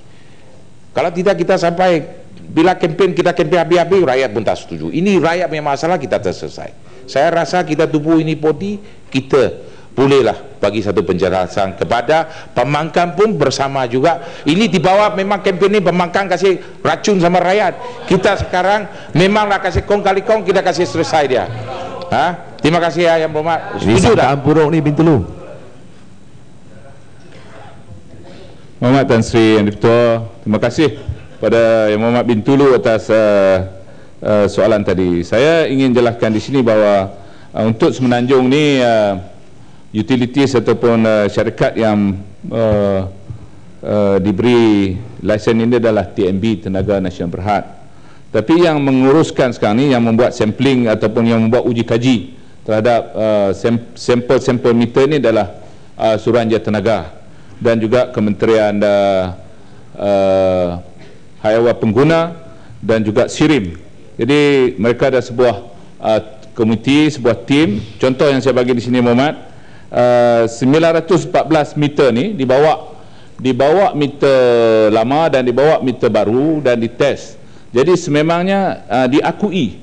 Kalau tidak kita sampai bila kita kempen habis-habis, rakyat pun tak setuju. Ini rakyat punya masalah, kita terselesai. Saya rasa kita tubuh ini body, kita bolehlah bagi satu penjelasan kepada pemangkang pun bersama juga. Ini di bawah memang kempen ini pemangkang kasih racun sama rakyat. Kita sekarang memanglah kasih kong kali kong, kita kasih selesai dia. Terima kasih ya Yang Berhormat. Setuju dah? Buruk ni Bintulu. Muhammad Tan Sri Yang di-Pertua, terima kasih pada Yang Muhammad Bintulu atas soalan tadi. Saya ingin jelaskan di sini bahawa untuk Semenanjung ni utilities ataupun syarikat yang diberi lesen ini adalah TNB, Tenaga Nasional Berhad. Tapi yang menguruskan sekarang ni, yang membuat sampling ataupun yang membuat uji kaji terhadap sampel-sampel meter ini adalah Suruhanjaya Tenaga dan juga Kementerian Haiwan Pengguna dan juga SIRIM. Jadi mereka ada sebuah komiti, sebuah tim. Contoh yang saya bagi di sini Muhammad, 914 meter ni dibawa meter lama dan dibawa meter baru dan dites. Jadi sememangnya diakui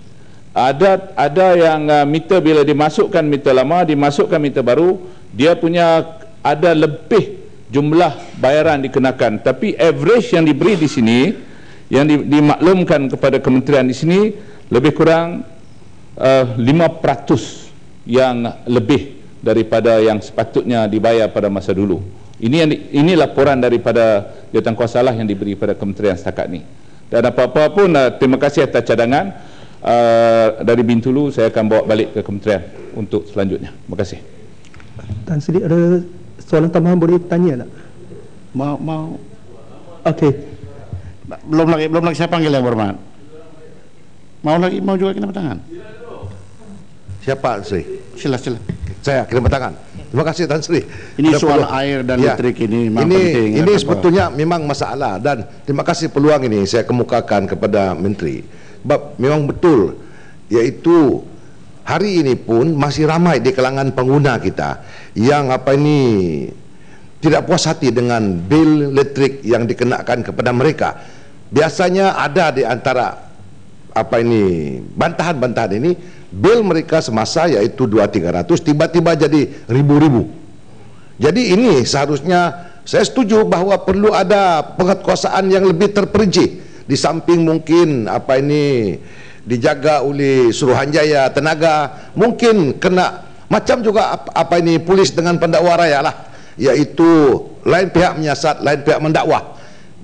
ada yang meter bila dimasukkan meter lama, dimasukkan meter baru, dia punya ada lebih jumlah bayaran dikenakan, tapi average yang diberi di sini, yang dimaklumkan kepada kementerian di sini, lebih kurang 5% yang lebih daripada yang sepatutnya dibayar pada masa dulu. Ini laporan daripada Jawatankuasa lah yang diberi pada kementerian setakat ni. Dan apa-apa pun terima kasih atas cadangan dari Bintulu. Saya akan bawa balik ke kementerian untuk selanjutnya. Terima kasih. Tan Sri, ada soalan tambahan boleh tanya tak? Mau. Okey. Belum lagi saya panggil Yang Berhormat. Mau juga kena tangan. Siapa Sri? Sila. Saya kena tangan. Terima kasih Tan Sri. Ini soal air dan listrik ini memang penting. Ini sebetulnya memang masalah, dan terima kasih peluang ini saya kemukakan kepada Menteri. Sebab memang betul, iaitu hari ini pun masih ramai di kalangan pengguna kita yang tidak puas hati dengan bil listrik yang dikenakan kepada mereka. Biasanya ada di antara bantahan-bantahan ini, bil mereka semasa yaitu 200-300 tiba-tiba jadi ribu-ribu. Jadi ini seharusnya saya setuju bahawa perlu ada penguatkuasaan yang lebih terperinci, di samping mungkin dijaga oleh Suruhanjaya Tenaga, mungkin kena macam juga polis dengan pendakwa raya lah, iaitu lain pihak menyiasat, lain pihak mendakwa.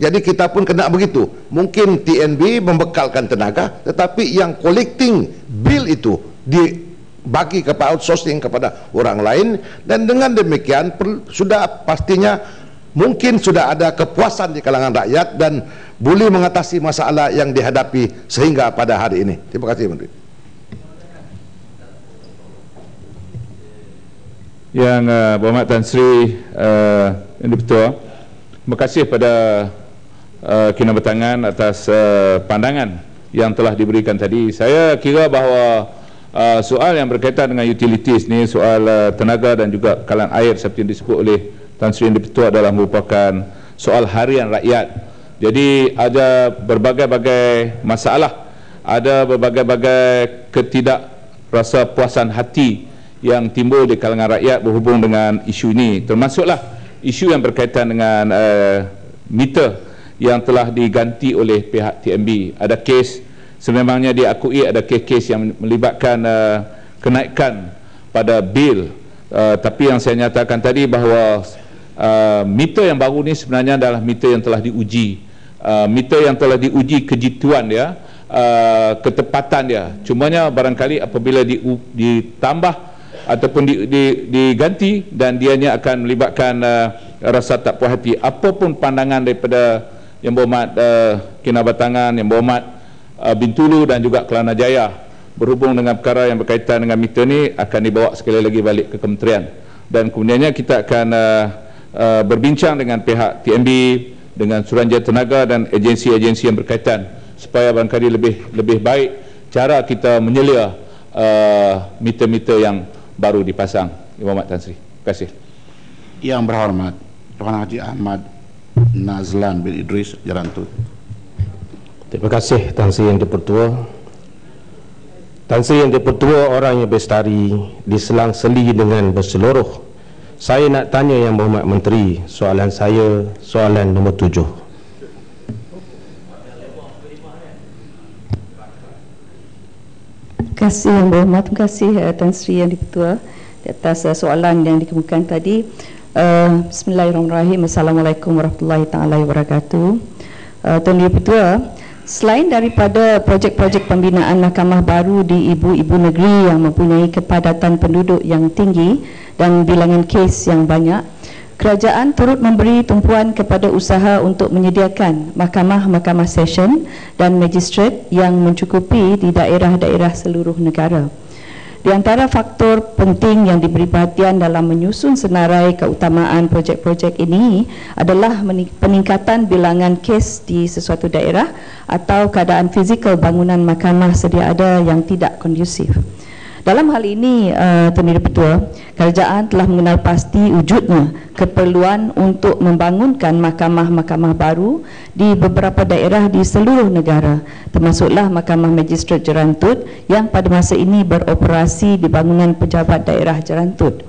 Jadi kita pun kena begitu. Mungkin TNB membekalkan tenaga, tetapi yang collecting bill itu dibagi kepada outsourcing kepada orang lain, dan dengan demikian sudah pastinya mungkin sudah ada kepuasan di kalangan rakyat dan boleh mengatasi masalah yang dihadapi sehingga pada hari ini. Terima kasih Menteri. Yang Berhormat Tan Sri Yang di-Pertua, terima kasih pada Kinabatangan atas pandangan yang telah diberikan tadi. Saya kira bahawa soal yang berkaitan dengan utilities ni, soal tenaga dan juga kalan air seperti yang disebut oleh Tan Sri Yang di-Pertua adalah merupakan soal harian rakyat. Jadi ada berbagai-bagai masalah, ada berbagai-bagai ketidakrasa puasan hati yang timbul di kalangan rakyat berhubung dengan isu ini, termasuklah isu yang berkaitan dengan meter yang telah diganti oleh pihak TMB. Ada kes, sememangnya diakui ada kes-kes yang melibatkan kenaikan pada bil, tapi yang saya nyatakan tadi bahawa meter yang baru ni sebenarnya adalah meter yang telah diuji, meter yang telah diuji kejituan dia, ketepatan dia. Cumanya barangkali apabila ditambah ataupun diganti dan dianya akan melibatkan rasa tak puas hati, apapun pandangan daripada Yang Berhormat Kinabatangan, Yang Berhormat Bintulu dan juga Kelana Jaya berhubung dengan perkara yang berkaitan dengan meter ni akan dibawa sekali lagi balik ke kementerian, dan kemudiannya kita akan berbincang dengan pihak TMB, dengan Suruhanjaya Tenaga dan agensi-agensi yang berkaitan supaya barangkali lebih baik cara kita menyelia meter-meter yang baru dipasang. Yang Berhormat Tan Sri. Terima kasih. Yang Berhormat Tuan Haji Ahmad Nazlan bin Idris Jarantut. Terima kasih Tan Sri Yang Dipertua. Tan Sri Yang Dipertua orang yang bestari diselang-seli dengan berseluruh. Saya nak tanya Yang Berhormat Menteri, soalan saya soalan nombor 7. Terima kasih Yang Berhormat, terima kasih Tan Sri Yang Dipertua di atas soalan yang dikemukakan tadi. Bismillahirrahmanirrahim. Assalamualaikum warahmatullahi taala wabarakatuh. Tuan Dipertua, selain daripada projek-projek pembinaan mahkamah baru di ibu-ibu negeri yang mempunyai kepadatan penduduk yang tinggi dan bilangan kes yang banyak, kerajaan turut memberi tumpuan kepada usaha untuk menyediakan mahkamah-mahkamah session dan magistrate yang mencukupi di daerah-daerah seluruh negara. Di antara faktor penting yang diberi perhatian dalam menyusun senarai keutamaan projek-projek ini adalah peningkatan bilangan kes di sesuatu daerah atau keadaan fizikal bangunan mahkamah sedia ada yang tidak kondusif. Dalam hal ini, Tuan Dipertua, kerajaan telah mengenal pasti wujudnya keperluan untuk membangunkan mahkamah-mahkamah baru di beberapa daerah di seluruh negara, termasuklah Mahkamah Magistrate Jerantut yang pada masa ini beroperasi di bangunan pejabat daerah Jerantut.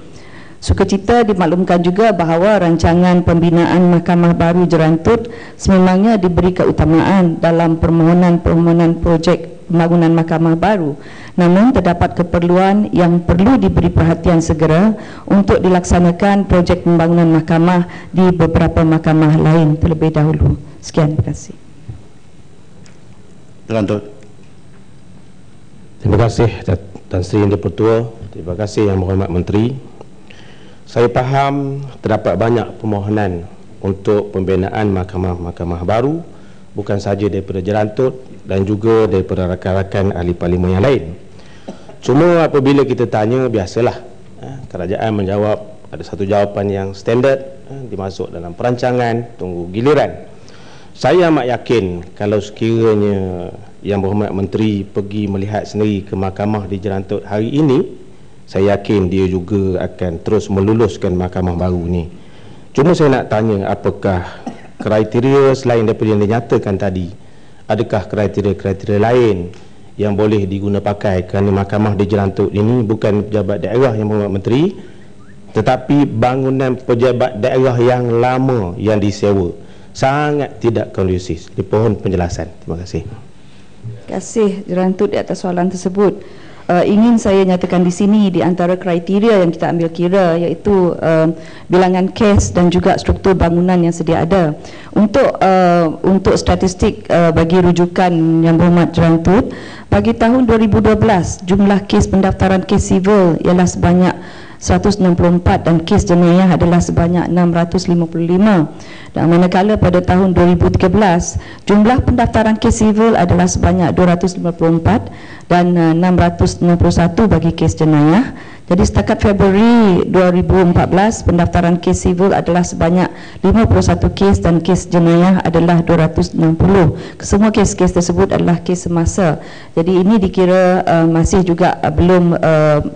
Sukacita dimaklumkan juga bahawa rancangan pembinaan mahkamah baru Jerantut sememangnya diberi keutamaan dalam permohonan-permohonan projek pembangunan mahkamah baru. Namun terdapat keperluan yang perlu diberi perhatian segera untuk dilaksanakan projek pembangunan mahkamah di beberapa mahkamah lain terlebih dahulu. Sekian, terima kasih. Terima kasih Tan Sri Yang Dipertua. Terima kasih Yang Berhormat Menteri. Saya faham terdapat banyak permohonan untuk pembinaan mahkamah-mahkamah baru, bukan sahaja daripada Jerantut dan juga daripada rakan-rakan ahli parlimen yang lain. Cuma apabila kita tanya, biasalah kerajaan menjawab, ada satu jawapan yang standard, dimasuk dalam perancangan, tunggu giliran. Saya amat yakin kalau sekiranya Yang Berhormat Menteri pergi melihat sendiri ke mahkamah di Jerantut hari ini, saya yakin dia juga akan terus meluluskan mahkamah baru ni. Cuma saya nak tanya, apakah kriteria selain daripada yang dinyatakan tadi, adakah kriteria-kriteria lain yang boleh diguna pakai, kerana mahkamah di Jerantut ini bukan pejabat daerah Yang Berhormat Menteri, tetapi bangunan pejabat daerah yang lama yang disewa, sangat tidak kondusif. Dipohon penjelasan. Terima kasih. Terima kasih Jerantut di atas soalan tersebut. Ingin saya nyatakan di sini, di antara kriteria yang kita ambil kira iaitu bilangan kes dan juga struktur bangunan yang sedia ada. Untuk statistik bagi rujukan Yang Berhormat Jerantut, bagi tahun 2012 jumlah kes pendaftaran kes sivil ialah sebanyak 164 dan kes jenayah adalah sebanyak 655. Dan manakala pada tahun 2013 jumlah pendaftaran kes sivil adalah sebanyak 254 dan 661 bagi kes jenayah. Jadi setakat Februari 2014 pendaftaran kes sivil adalah sebanyak 51 kes dan kes jenayah adalah 260. Semua kes-kes tersebut adalah kes semasa. Jadi ini dikira masih juga belum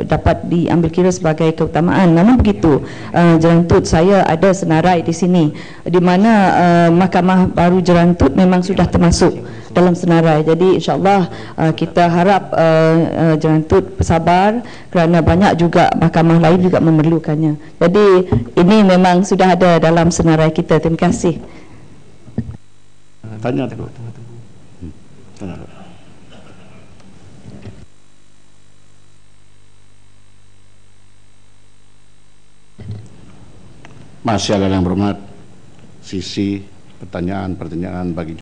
dapat diambil kira sebagai keutamaan. Namun begitu, Jerantut, saya ada senarai di sini di mana Mahkamah Baru Jerantut memang sudah termasuk dalam senarai. Jadi insyaAllah kita harap Jangan Tut bersabar kerana banyak juga mahkamah lain juga memerlukannya. Jadi ini memang sudah ada dalam senarai kita. Terima kasih. Tanya dulu. Tanya dulu. Masih ada yang berhormat, sisi pertanyaan bagi